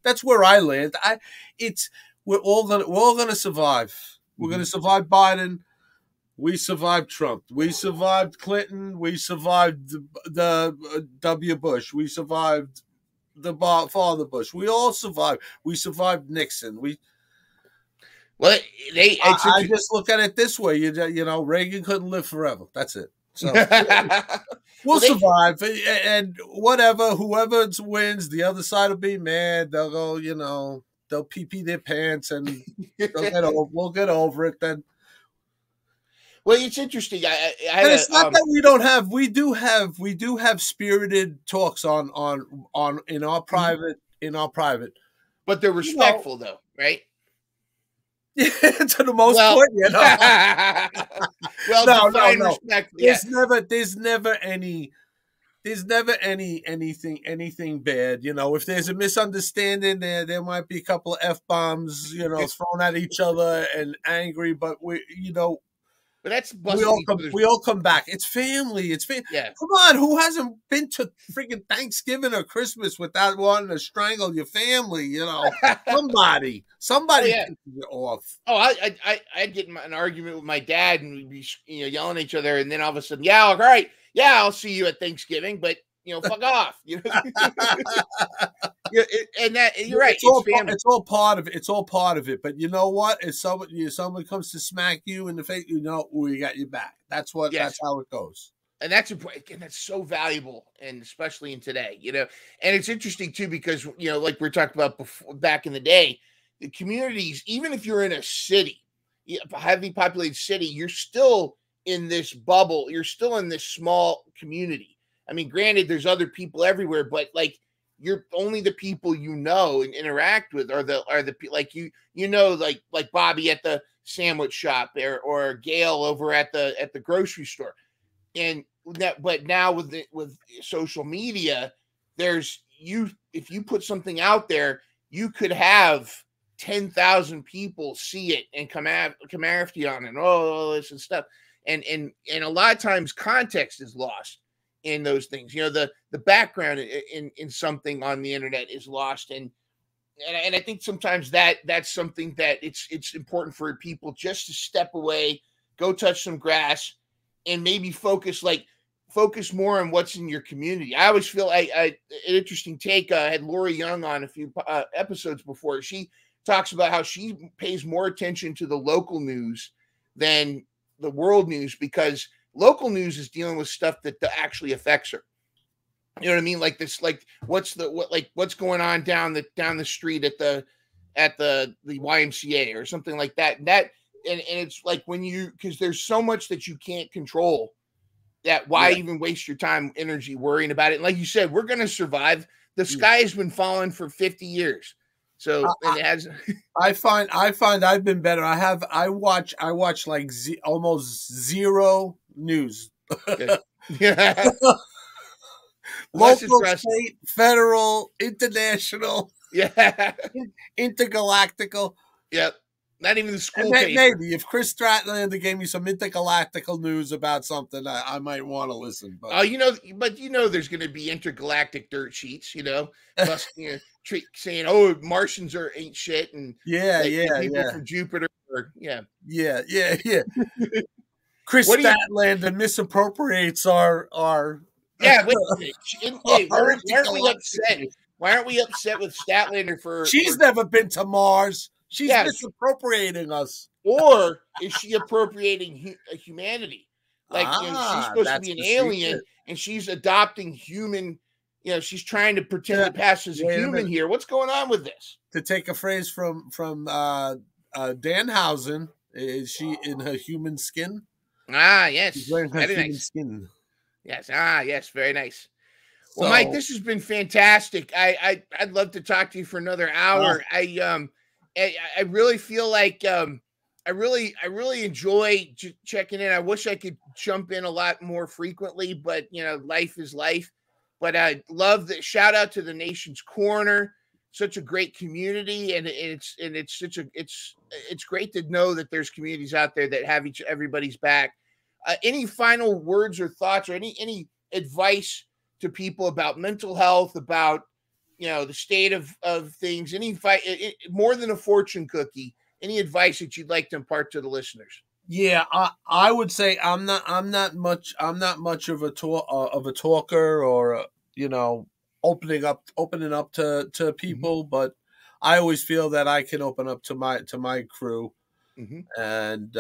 that's where I land. We're all gonna survive. We're gonna survive Biden. We survived Trump. We survived Clinton. We survived the W. Bush. We survived the father Bush. We all survived. We survived Nixon. I just look at it this way. Reagan couldn't live forever. That's it. So we'll survive, and whoever wins, the other side will be mad. They'll go, they'll pee their pants, and we'll get over it then. Well, it's interesting. It's not that we don't have. We do have spirited talks on in our private. but they're respectful though, right? To the most part, you know. Well, define respect. Yeah. There's never anything bad. You know, if there's a misunderstanding, there might be a couple of F-bombs, you know, thrown at each other and angry, but but that's we all come back. It's family. It's family. Yeah. Come on, who hasn't been to freaking Thanksgiving or Christmas without wanting to strangle your family? You know, somebody pisses you off. Oh, I'd get in an argument with my dad, and we'd be yelling at each other, and then all of a sudden, yeah, all right, yeah, I'll see you at Thanksgiving, but fuck off. You know, and that you're right. It's all part of it. It's all part of it. But you know what? If someone comes to smack you in the face, we got your back. That's how it goes. And that's important. And that's so valuable, and especially in today, and it's interesting too, because like we talked about before, back in the day, the communities, even if you're in a city, a heavily populated city, you're still in this bubble. You're still in this small community. I mean, granted, there's other people everywhere, but like you're only the people and interact with are the like like Bobby at the sandwich shop or Gail over at the grocery store. And that, but now with social media, if you put something out there, you could have 10,000 people see it and come after you on it, all this and stuff. And a lot of times context is lost in those things. The background in something on the internet is lost. And I think sometimes that's something that it's important for people just to step away, go touch some grass, and maybe focus more on what's in your community. I always feel an interesting take. I had Lori Young on a few episodes before. She talks about how she pays more attention to the local news than the world news, because local news is dealing with stuff that actually affects her. You know what I mean? Like this, like what's going on down the street at the YMCA or something like that. And it's like because there's so much that you can't control, that why even waste your time, energy worrying about it? And like you said, we're going to survive. The sky has been falling for 50 years. So and it has. I find I've been better. I watch like almost zero news. Yeah. Local, state, federal, international, intergalactical. Yep. Not even the school. Maybe if Chris Stratlander gave me some intergalactical news about something, I might want to listen. But there's going to be intergalactic dirt sheets. Plus, saying, "Oh, Martians ain't shit," and people from Jupiter. Chris Statlander misappropriates our. Yeah, wait a minute. Hey, why aren't we upset? Why aren't we upset with Statlander for? She's never been to Mars. She's misappropriating us. Or is she appropriating humanity? Like she's supposed to be an alien, and she's adopting human. She's trying to pretend to pass as a human here. What's going on with this? To take a phrase from Danhausen, is she in her human skin? Ah, yes. She's wearing her human skin. Yes. Ah, yes. Very nice. Well, Mike, this has been fantastic. I'd love to talk to you for another hour. I really feel like I really enjoy checking in. I wish I could jump in a lot more frequently, but life is life. But I love the shout out to the Nation's Corner. Such a great community, and it's great to know that there's communities out there that have everybody's back. Any final words or thoughts, or any advice to people about mental health, about the state of things? More than a fortune cookie, any advice that you'd like to impart to the listeners? Yeah, I would say I'm not much of a talker, or opening up to people, but I always feel that I can open up to my crew. And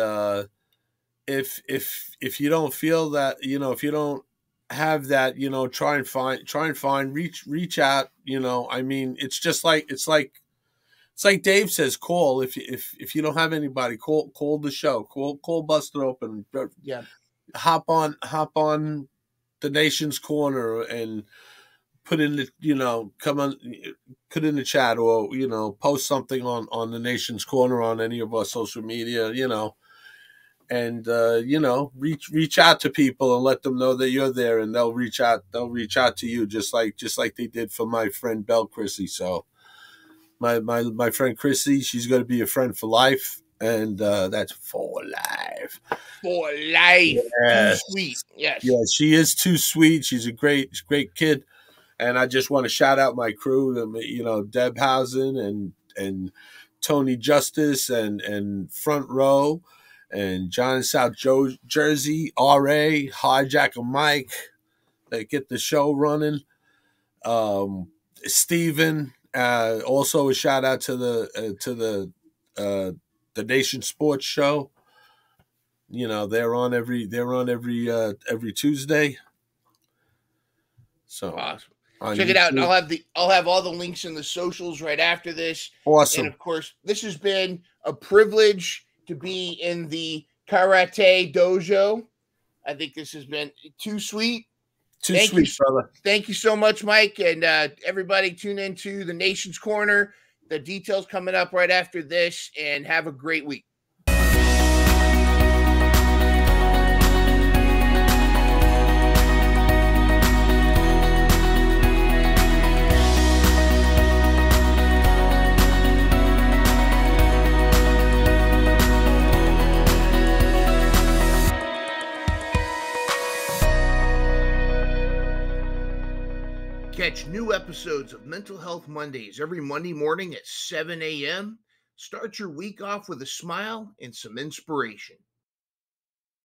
if you don't feel that, if you don't have that, try and find reach out. I mean, it's like Dave says, call. If you don't have anybody, call the show, call Busted Open. Hop on the Nation's Corner and put in the, come on, put in the chat, or post something on the Nation's Corner on any of our social media, and reach out to people and let them know that you're there, and they'll reach out to you, just like they did for my friend Belle Chrissy. So my friend Chrissy, she's going to be a friend for life, and that's for life. For life. Yes. Too sweet. Yes. Yeah, she is too sweet. She's a great kid. And I just want to shout out my crew, Deb Housen and Tony Justice and Front Row and John South Jersey, R.A., Hijacker Mike, that get the show running. Steven, also a shout out to the Nation Sports Show. They're on every Tuesday. So awesome. Check it out, and I'll have all the links in the socials right after this. Awesome. And of course, this has been a privilege to be in the karate dojo. I think this has been too sweet. Thank you, brother. Thank you so much, Mike, and everybody. Tune into the Nation's Corner. The details coming up right after this, and have a great week. Catch new episodes of Mental Health Mondays every Monday morning at 7 a.m. Start your week off with a smile and some inspiration.